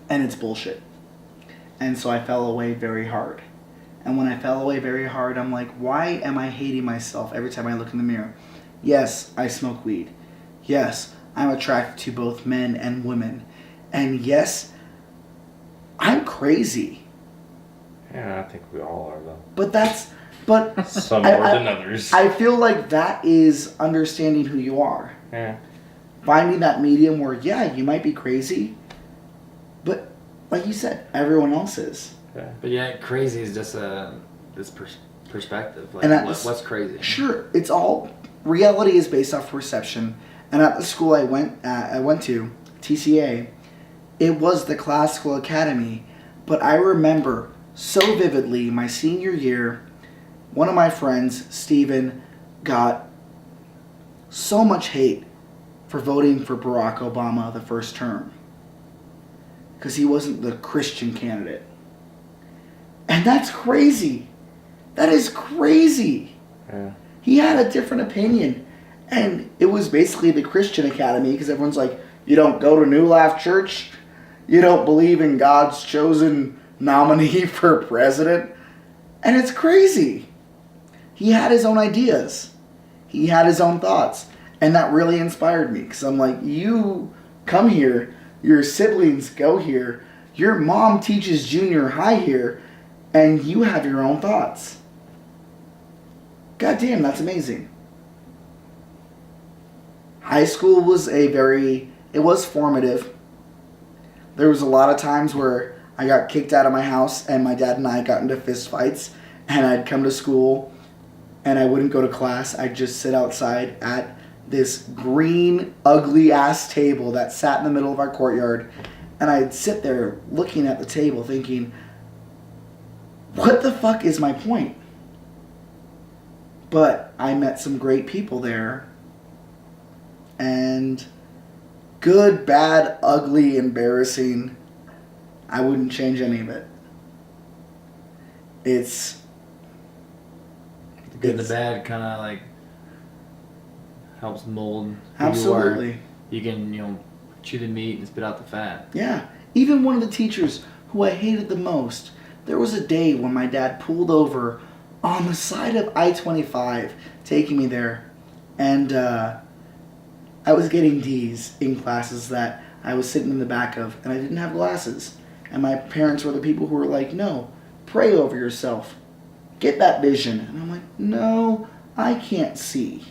And it's bullshit. And so I fell away very hard. And when I fell away very hard, I'm like, why am I hating myself every time I look in the mirror? Yes, I smoke weed. Yes, I'm attracted to both men and women. And yes, I'm crazy. Yeah, I think we all are, though. But Some more than others. I feel like that is understanding who you are. Yeah. Finding that medium where, yeah, you might be crazy, but like you said, everyone else is. Yeah. But yeah, crazy is just this perspective. Like, And what's crazy? Sure, it's all... Reality is based off perception. And at the school I went to, TCA, it was the Classical Academy. But I remember so vividly my senior year, one of my friends, Steven, got so much hate for voting for Barack Obama the first term. Because he wasn't the Christian candidate. And that's crazy. That is crazy. Yeah. He had a different opinion. And it was basically the Christian Academy because everyone's like, you don't go to New Life Church? You don't believe in God's chosen nominee for president? And it's crazy. He had his own ideas. He had his own thoughts. And that really inspired me because I'm like, you come here, your siblings go here, your mom teaches junior high here, and you have your own thoughts. God damn, that's amazing. High school was it was formative. There was a lot of times where I got kicked out of my house and my dad and I got into fist fights, and I'd come to school and I wouldn't go to class. I'd just sit outside at this green, ugly ass table that sat in the middle of our courtyard, and I'd sit there looking at the table thinking, what the fuck is my point? But I met some great people there, and good, bad, ugly, embarrassing, I wouldn't change any of it. It's The good and the bad kind of like helps mold who absolutely. you are. You can, chew the meat and spit out the fat. Yeah. Even one of the teachers who I hated the most, there was a day when my dad pulled over on the side of I-25, taking me there, and I was getting D's in classes that I was sitting in the back of, and I didn't have glasses. And my parents were the people who were like, no, pray over yourself. Get that vision. And I'm like, no, I can't see.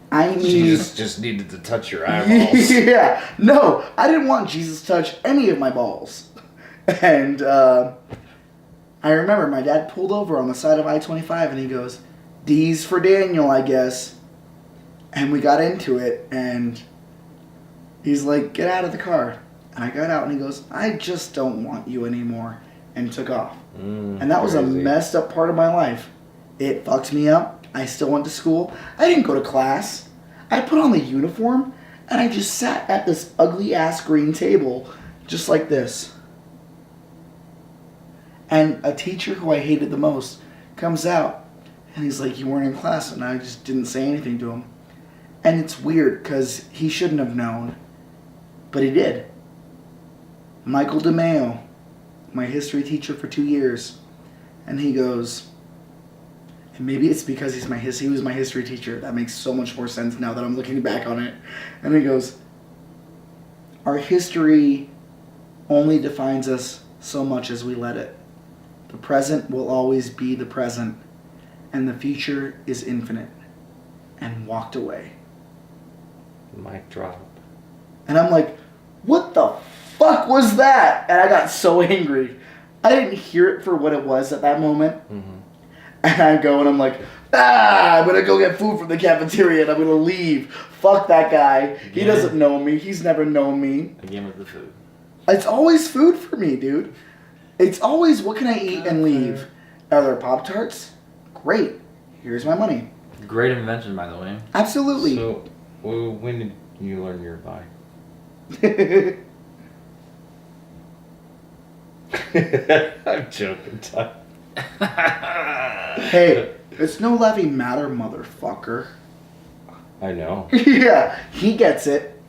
I need... Jesus just needed to touch your eyeballs. Yeah. No, I didn't want Jesus to touch any of my balls. And I remember my dad pulled over on the side of I-25 and he goes, D's for Daniel, I guess. And we got into it and he's like, get out of the car. And I got out and he goes, I just don't want you anymore. And took off. And that was a messed up part of my life. It fucked me up. I still went to school. I didn't go to class. I put on the uniform and I just sat at this ugly ass green table just like this. And a teacher who I hated the most comes out and he's like, you weren't in class. And I just didn't say anything to him. And it's weird because he shouldn't have known, but he did. Michael DeMeo, my history teacher for 2 years, and he goes, and maybe it's because he was my history teacher. That makes so much more sense now that I'm looking back on it. And he goes, our history only defines us so much as we let it. The present will always be the present, and the future is infinite. And walked away. Mic drop. And I'm like, what the fuck was that? And I got so angry. I didn't hear it for what it was at that moment. Mm-hmm. And I go and I'm like, I'm going to go get food from the cafeteria and I'm going to leave. Fuck that guy. He doesn't know me. He's never known me. Again with the food. It's always food for me, dude. It's always, what can I eat and leave? Are there Pop-Tarts? Great. Here's my money. Great invention, by the way. Absolutely. So, when did you learn your bye? I'm joking, Ty. Hey, it's no Levy matter, motherfucker. I know. Yeah, he gets it.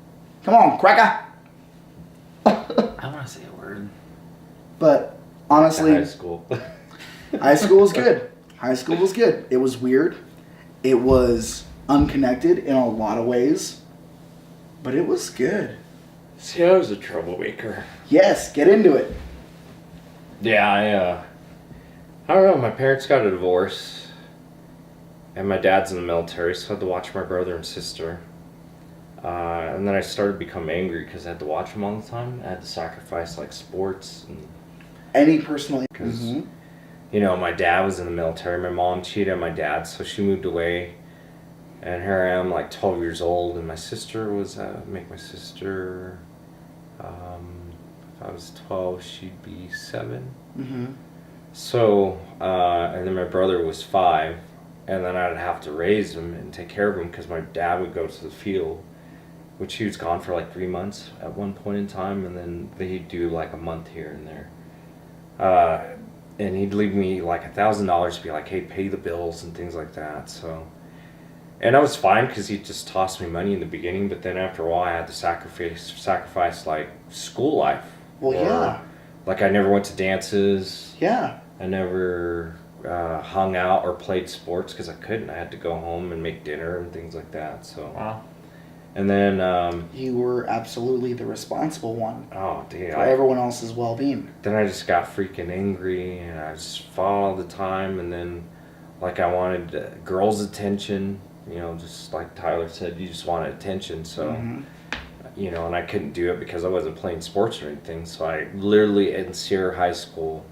Come on, cracker. I want to say a word. But honestly, High school. high school was good. High school was good. It was weird. It was unconnected in a lot of ways. But it was good. See, I was a troublemaker. Yes, get into it. Yeah, I don't know. My parents got a divorce, and my dad's in the military, so I had to watch my brother and sister. And then I started to become angry because I had to watch them all the time. I had to sacrifice like sports and Any personal... because my dad was in the military. My mom cheated on my dad, so she moved away. And here I am, like 12 years old, and my sister was if I was 12, she'd be 7. Mm-hmm. So, and then my brother was 5, and then I'd have to raise him and take care of him because my dad would go to the field, which he was gone for like 3 months at one point in time, and then he'd do like a month here and there. And he'd leave me like $1,000 to be like, hey, pay the bills and things like that. So, and I was fine because he just tossed me money in the beginning, but then after a while I had to sacrifice like school life. Well, yeah. Like I never went to dances. Yeah. I never hung out or played sports because I couldn't. I had to go home and make dinner and things like that. So, Wow. and then You were absolutely the responsible one oh dude, for everyone else's well-being. then I just got freaking angry and I just fought all the time. And then like I wanted girls' attention, you know, just like Tyler said, you just wanted attention. So. Mhm. You know, and I couldn't do it because I wasn't playing sports or anything. So I literally in Sierra High School,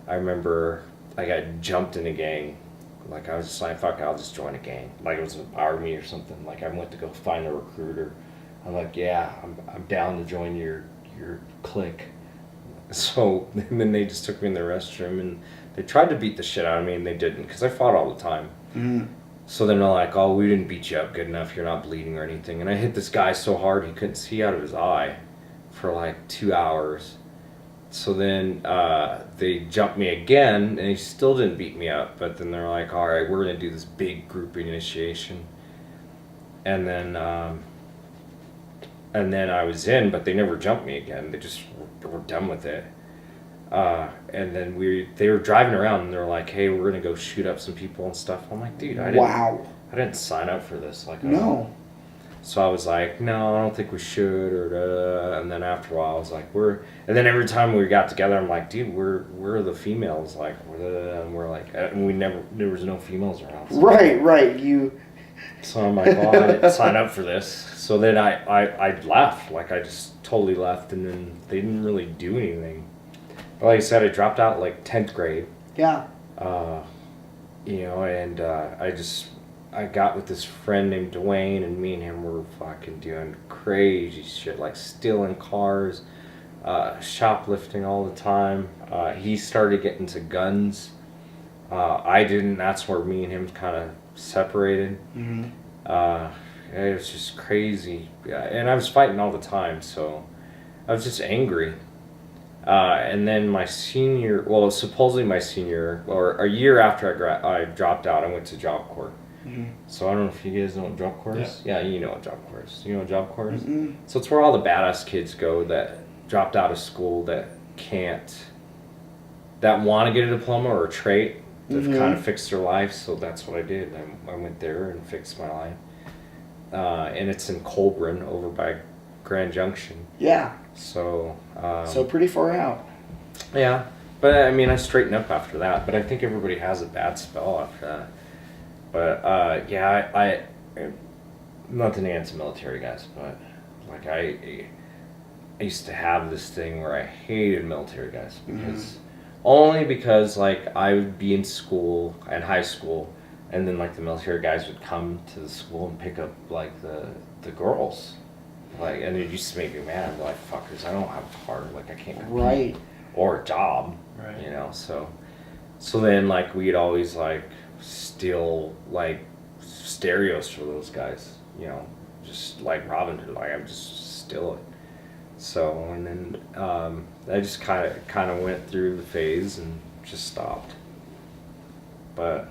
I remember I got jumped in a gang. Like I was just like, fuck, I'll just join a gang. Like it was an army or something. Like I went to go find a recruiter. I'm like, yeah, I'm down to join your clique. So and then they just took me in the restroom and they tried to beat the shit out of me and they didn't because I fought all the time. Mhm. So then they're like, oh, we didn't beat you up good enough. You're not bleeding or anything. And I hit this guy so hard he couldn't see out of his eye for like 2 hours. So then they jumped me again, and he still didn't beat me up. But then they're like, all right, we're going to do this big group initiation. And then I was in, but they never jumped me again. They just were done with it. And then they were driving around and they were like, hey, we're gonna go shoot up some people and stuff. I'm like, dude, I didn't sign up for this. Like, No. So I was like, no, I don't think we should, and then after a while I was like, and then every time we got together, I'm like, dude, we're the females, like, we're like, and there was no females around. So. Right, you. So I'm like, well, I didn't sign up for this. So then I left, like I just totally left, and then they didn't really do anything. But like I said, I dropped out like 10th grade. Yeah. You know, and I got with this friend named Dwayne, and me and him were fucking doing crazy shit, like stealing cars, shoplifting all the time. He started getting into guns. I didn't. That's where me and him kind of separated. Mm-hmm. It was just crazy. Yeah, and I was fighting all the time, so I was just angry. And then supposedly my senior, or a year after I dropped out, I went to Job Corps. Mm-hmm. So I don't know if you guys know what Job Corps is. Yeah, you know what Job Corps is. You know what Job Corps is? Mm-hmm. So it's where all the badass kids go that dropped out of school that want to get a diploma or a trait that kind of fixed their life. So that's what I did. I went there and fixed my life. And it's in Colburn over by Grand Junction. Yeah. So Pretty far out. yeah, but I mean I straightened up after that. But I think everybody has a bad spell after that. But yeah, I nothing against military guys, but like I used to have this thing where I hated military guys because like I would be in school and high school, and then like the military guys would come to the school and pick up like the girls. Like, and it used to make me mad. Like, fuckers, I don't have a car. Like, I can't compete. Right. Or a job. Right. You know, so then, like, we'd always, like, steal, like, stereos for those guys. You know, just like Robin Hood. Like, I would just steal it. So, and then I just kind of went through the phase and just stopped. But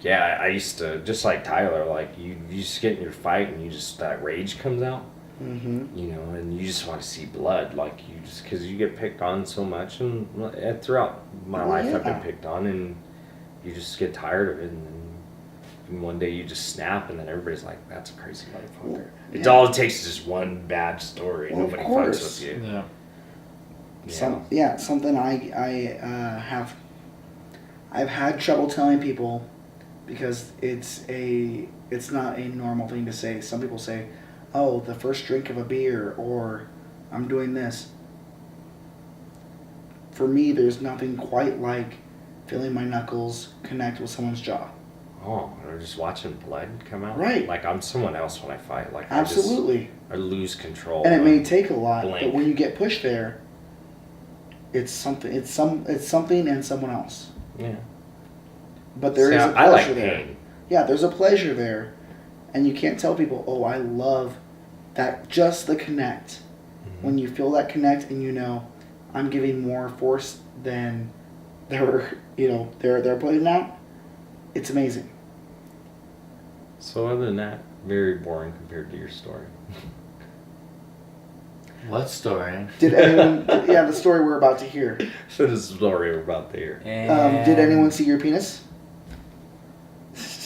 yeah, I used to, just like Tyler, like you just get in your fight and that rage comes out. Mm-hmm. You know, and you just want to see blood, like because you get picked on so much, and throughout my life I've been picked on, and you just get tired of it, and one day you just snap, and then everybody's like, "That's a crazy motherfucker." It's all it takes is just one bad story. Well, Nobody fucks with you. Yeah. Something I've had trouble telling people because it's not a normal thing to say. Some people say, oh, the first drink of a beer, or I'm doing this. For me, there's nothing quite like feeling my knuckles connect with someone's jaw. Oh, or just watching blood come out. Right. Like I'm someone else when I fight. Like Absolutely. I lose control. And it may take a lot, blink. but when you get pushed there, it's something. It's something and someone else. Yeah. But there is a pleasure I like there. pain. Yeah, there's a pleasure there, and you can't tell people, oh, I love that. Just the connect. Mm-hmm. When you feel that connect, and you know, I'm giving more force than they're putting out. It's amazing. So other than that, very boring compared to your story. What story? Did anyone? Yeah, the story we're about to hear. So this is the story we're about to hear. Did anyone see your penis?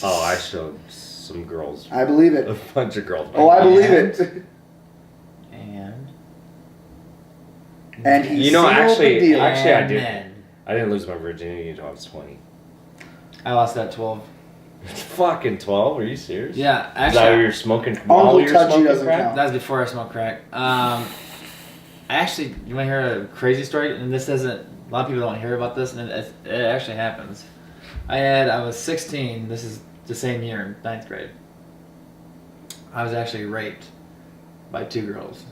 Oh, I showed some girls. I believe it. A bunch of girls. Oh, I believe it. And he You know, sealed actually- the deal. actually, I did. Amen. I didn't lose my virginity until I was 20. I lost that 12. Fucking 12? Are you serious? Yeah, Is that when actually, you're smoking? Uncle while you're Touchy smoking doesn't crack? count. that was before I smoked crack. Actually, you want to hear a crazy story? And this doesn't. A lot of people don't hear about this, and it actually happens. I was 16. This is the same year, 9th grade. I was actually raped by 2 girls.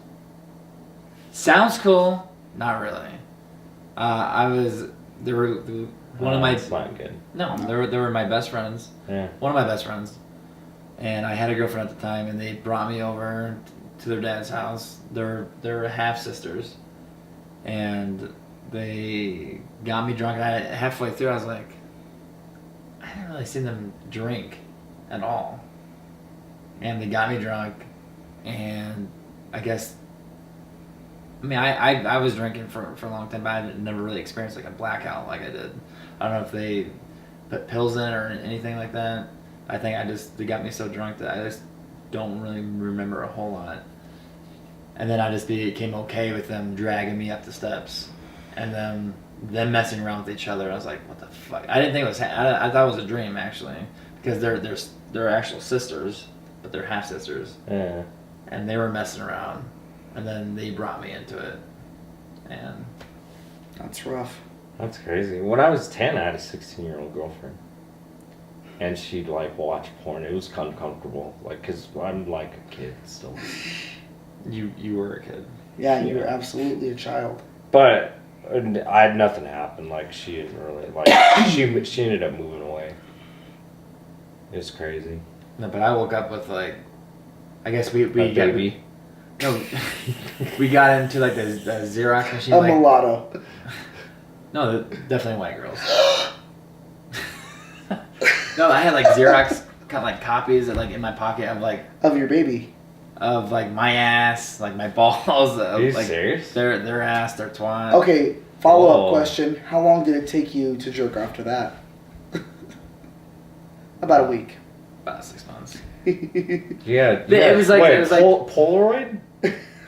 Sounds cool, not really. They were one of my. That's not good. No, they were my best friends. Yeah. One of my best friends. And I had a girlfriend at the time, and they brought me over to their dad's house. They're half sisters, and they got me drunk. And halfway through, I was like, I didn't really see them drink at all. And they got me drunk, and I guess. I mean, I was drinking for a long time, but I never really experienced like a blackout like I did. I don't know if they put pills in it or anything like that. I think they got me so drunk that I just don't really remember a whole lot. And then I just became okay with them dragging me up the steps, and then them messing around with each other. I was like, what the fuck? I didn't think it was. I thought it was a dream actually, because they're actual sisters, but they're half sisters, Yeah. and they were messing around, and then they brought me into it, and That's rough. That's crazy. When I was 10, I had a 16-year-old girlfriend. And she'd like watch porn. It was uncomfortable. Like, cause I'm like a kid still. you were a kid. Yeah, you were absolutely a child. But I had nothing happen. Like, she didn't really, like, she ended up moving away. It was crazy. No, but I woke up with like, I guess we A got, baby. no, we got into like the Xerox machine. A Like, mulatto. no, definitely white girls. No, I had like Xerox kind of like copies of, like in my pocket of like Of your baby. my ass, like my balls, Are you like serious? their ass, their twat. Okay, follow-up Whoa. question. How long did it take you to jerk off to that? About a week. About 6 months. Yeah. It was like- it was like- Polaroid?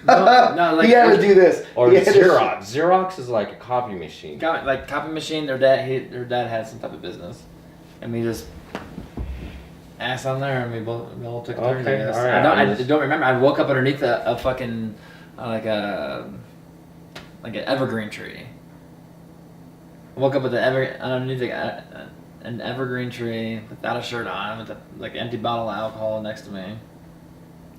No, like he had to do this. Or He had to- Xerox. Xerox is like a copy machine. like copy machine. Their dad had some type of business, and we just ass on there, and we all took turns. I Okay, guess. alright, I I'm just- don't remember. I woke up underneath a fucking like an evergreen tree. I woke up with underneath an evergreen tree without a shirt on, with a like empty bottle of alcohol next to me.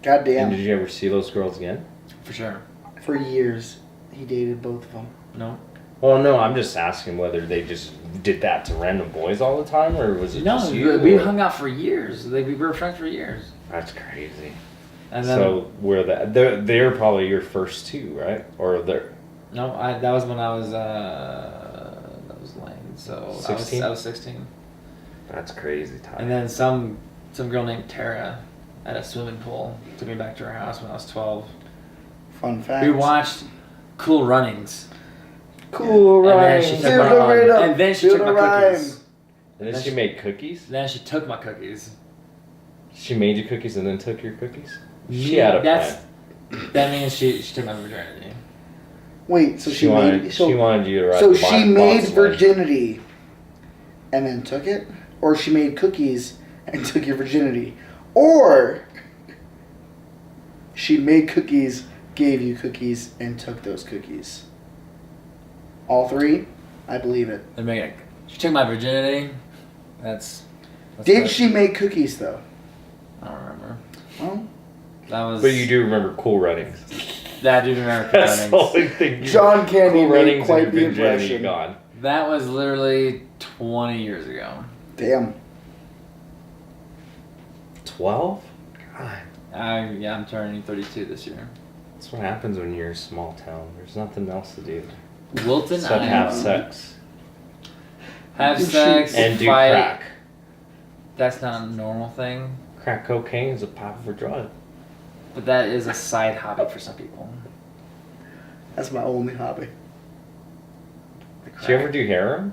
God And did damn. you ever see those girls again? For sure. For years, he dated both of them. No. Well, no, I'm just asking whether they just did that to random boys all the time, or was it No, just you? we or- hung out for years. Like, we were friends for years. That's crazy. And then So they're probably your first two, right? Or they're no, that was when I was lame. So 16? I was 16. that's crazy, Ty. And then some girl named Tara at a swimming pool took me back to her house when I was 12. Fun fact. We watched Cool Runnings. Cool And then rhyme. she took Build my- a rhythm. and then she Build took a my rhyme. cookies. And then she made cookies. Then she took my cookies. She made you cookies and then took your cookies. She Yeah, had a plan. That means she took my virginity. Wait, so She wanted you to ride so the she made bobsled. virginity and then took it? Or she made cookies and took your virginity? Or she made cookies, gave you cookies, and took those cookies? All three? I believe it. She took my virginity. That's Did good. she make cookies, though? I don't remember. Well, That was. But you do remember Cool Runnings. That dude remember Cool That's the Runnings. only thing. John Candy Cool made Runnings quite and the your virginity impression. gone. That was literally 20 years ago. damn. 12? God. I'm turning 32 this year. That's what happens when you're a small town. There's nothing else to do. Wilton, Except have Iowa. sex. Have Do sex, And do fight. crack. That's not a normal thing, Crack cocaine is a popular drug. but that is a side hobby for some people. That's my only hobby. Did you ever do heroin?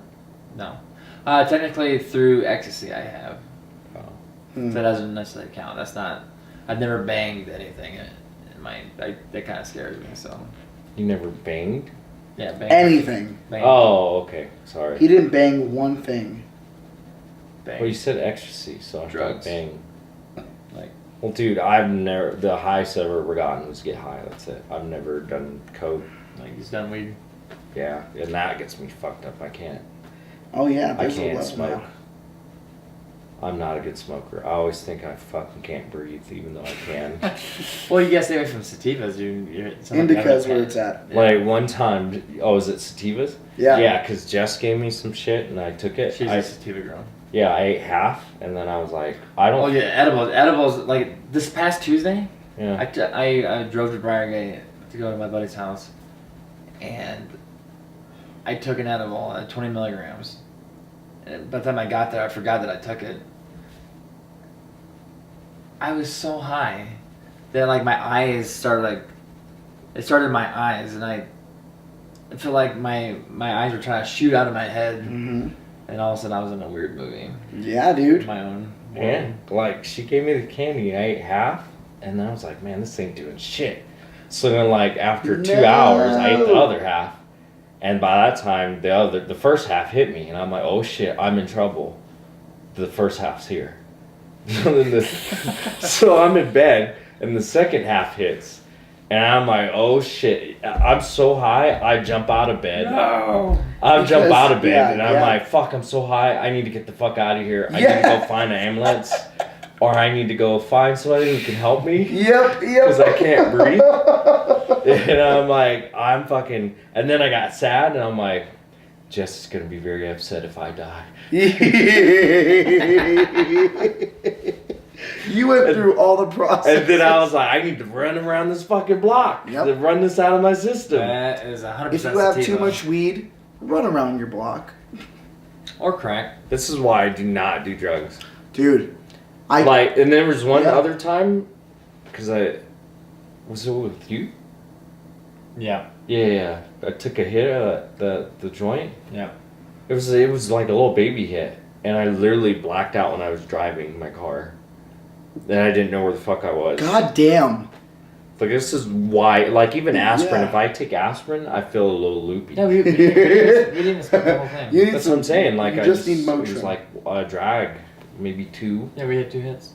No. Technically, through ecstasy, I have. Hmm. That doesn't necessarily count. That's not. I've never banged anything in my. That kind of scares me. So. You never banged? Yeah, bang. Anything. Bang. Oh, okay. Sorry. He didn't bang one thing. Bang. Well, you said ecstasy, so I Drugs. thought bang. Like. Well, dude, I've never. The highest I've ever gotten was get high. That's it. I've never done coke. Like he's done weed. Yeah, and that gets me fucked up. I can't. Oh yeah, I there's a can't level smoke. now. I'm not a good smoker. I always think I fucking can't breathe, even though I can. Well, you gotta stay away from sativas. You're Indica's where it's at. Yeah. Like one time, is it sativas? Yeah. Yeah, because Jess gave me some shit and I took it. She's a sativa girl. Yeah, I ate half and then I was like, I don't. Oh yeah, edibles. Edibles. Like this past Tuesday, Yeah. I drove to Briargate to go to my buddy's house, and I took an edible at 20 milligrams. And by the time I got there, I forgot that I took it. I was so high that like my eyes started it started in my eyes, and I feel like my eyes were trying to shoot out of my head, Mm-hmm. and all of a sudden I was in a weird movie. Yeah, dude. My own. Yeah. Like she gave me the candy, I ate half, and then I was like, man, this ain't doing shit. So then, like after 2 hours, I ate the other half, and by that time, the first half hit me, and I'm like, oh shit, I'm in trouble. The first half's here. So I'm in bed, and the second half hits, and I'm like, oh shit, I'm so high, I jump out of bed. No. I jump Because- out of bed, yeah, and I'm yeah. like, fuck, I'm so high, I need to get the fuck out of here. I need Yeah. to go find an ambulance, or I need to go find somebody who can help me, Yep. because I can't breathe. And I'm like, I'm fucking, and then I got sad, and I'm like, Jess is gonna be very upset if I die. You went through all the process. And then I was like, I need to run around this fucking block Yep. to run this out of my system. That is 100% If you have too sativa. much weed, run around your block, Or crack. This is why I do not do drugs. dude. I Like, and there was one Yeah. other time, because was it with you? Yeah. Yeah, I took a hit of the joint. Yeah. It was like a little baby hit, and I literally blacked out when I was driving my car. Then I didn't know where the fuck I was. God damn. Like this is why, like even aspirin. Yeah. If I take aspirin, I feel a little loopy. Yeah, we didn't spend the whole thing. You need That's some, what I'm saying. Like you I just need it Motrin. was like a drag, maybe 2. Yeah, we had 2 hits.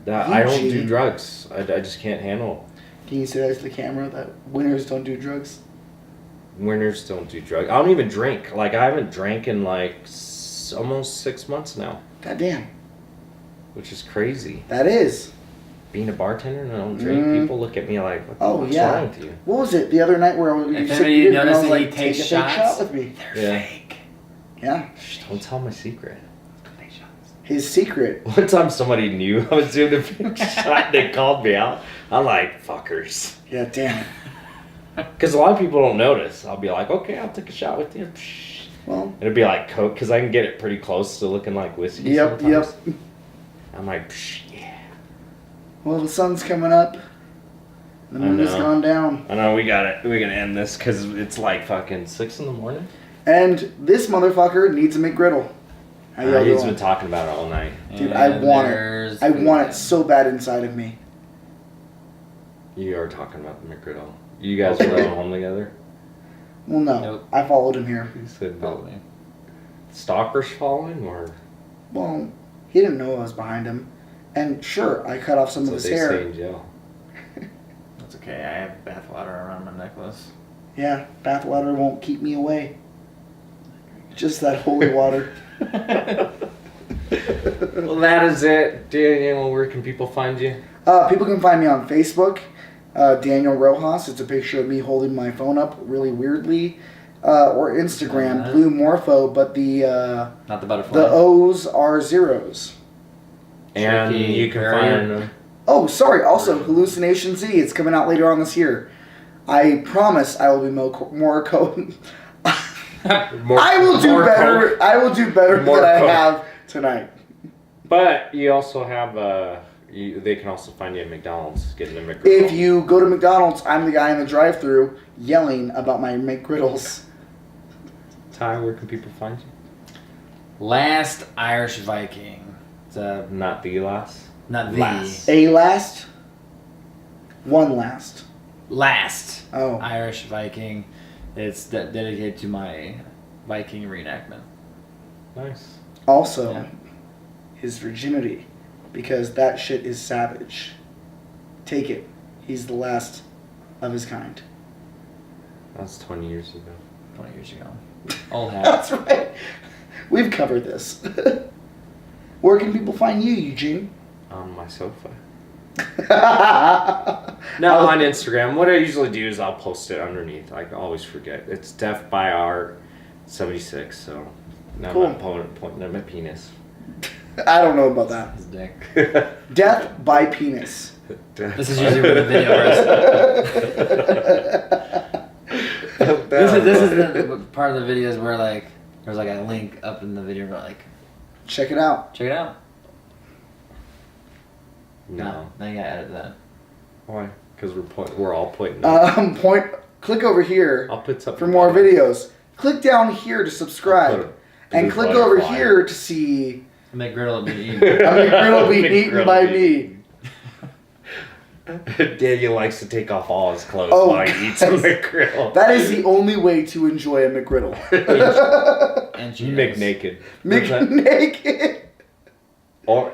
I don't do Eugene. drugs. I just can't handle. Can you say that to the camera that winners don't do drugs? Winners don't do drugs. I don't even drink. Like I haven't drank in like almost 6 months now, God damn. which is crazy. That is. Being a bartender and I don't drink, Mm. people look at me like, Oh, what's yeah. wrong with you? What was it the other night where you If said anybody you didn't, and I noticed was that he like, takes take a fake shots? shot with me. They're Yeah. fake. Yeah. Shh, don't tell my secret. Fake shots. His secret. One time somebody knew I was doing a fake shot, they called me out. I'm like, fuckers. Yeah, damn. Because a lot of people don't notice. I'll be like, okay, I'll take a shot with you. Psh. Well, It'll be like Coke, because I can get it pretty close to looking like whiskey yep, sometimes. yep. I'm like, psh, yeah. Well, the sun's coming up. The I moon has know. gone down. I know, we gotta end this, because it's like fucking 6 in the morning. And this motherfucker needs a McGriddle. How y'all He's doing? been talking about it all night. Dude, I want it. there's I want food. it so bad inside of me. You are talking about the McGriddle. You guys were going home together? Well, no. Nope. I followed him here. You said Probably. stalkers following, or Well, he didn't know I was behind him. And sure, I cut off some that's of what his they say hair. in jail. That's okay. I have bathwater around my necklace. Yeah, bathwater won't keep me away. Just that holy water. Well, that is it. Daniel, where can people find you? People can find me on Facebook, Daniel Rojas. It's a picture of me holding my phone up really weirdly. Or Instagram, Uh-huh. Blue Morpho, but the Not the butterfly. O's are zeros. And Tricky you can barrier. find them. Oh, sorry. Also, Hallucination Z. It's coming out later on this year. I promise I will be more I will do better. I will do better More than I coke. have tonight. But you also have they can also find you at McDonald's getting a McGriddle. If you go to McDonald's, I'm the guy in the drive-thru yelling about my McGriddles. Ty, where can people find you? Last Irish Viking. It's Not the last. not the Last. A last? One last. last Oh. Irish Viking. It's dedicated to my Viking reenactment. Nice. Also, Yeah. his virginity. Because that shit is savage. Take it. He's the last of his kind. That's 20 years ago. 20 years ago. Old hat. That's right. We've covered this. Where can people find you, Eugene? On my sofa. No, on Instagram. What I usually do is I'll post it underneath. I always forget. It's Deaf by Art 76. So now Cool. I'm pointing at my penis. I don't know about that. His dick. Death by penis. This is usually where the video is. This is the part of the videos where like there's like a link up in the video where like Check it out. check it out. No. Now you gotta edit that. Why? Because we're all pointing. Click over here I'll put something for more better. videos. Click down here to I'll subscribe. put a And blue click over butterfly. here to see McGriddle be eaten. a McGriddle being eaten McGriddle by being me. Daniel likes to take off all his clothes Oh, while he eats a guys. McGriddle. That is the only way to enjoy a McGriddle. And Cheetos. McNaked. What's that? McNaked.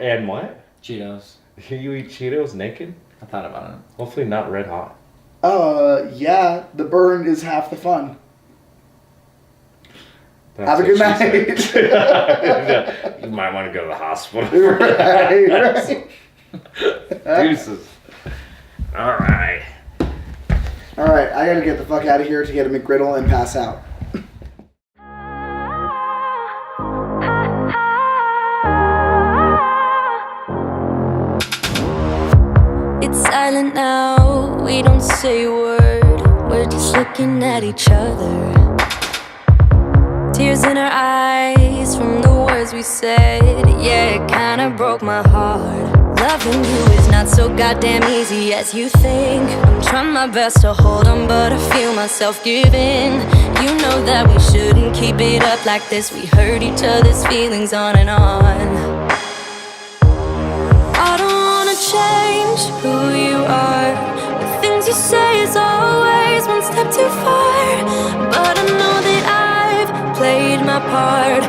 And what? Cheetos. You eat Cheetos naked? I thought about it. Hopefully not red hot. Yeah, the burn is half the fun. That's Have a what good she night. said. You might want to go to the hospital. Right, right. Deuces. All right. All right, I gotta get the fuck out of here to get a McGriddle and pass out. It's silent now, we don't say a word. We're just looking at each other. Tears in our eyes from the words we said. Yeah, it kinda broke my heart. Loving you is not so goddamn easy as you think. I'm trying my best to hold on, but I feel myself giving. You know that we shouldn't keep it up like this. We hurt each other's feelings on and on. I don't wanna change who you are. The things you say is always one step too far. But I know that I've played my part.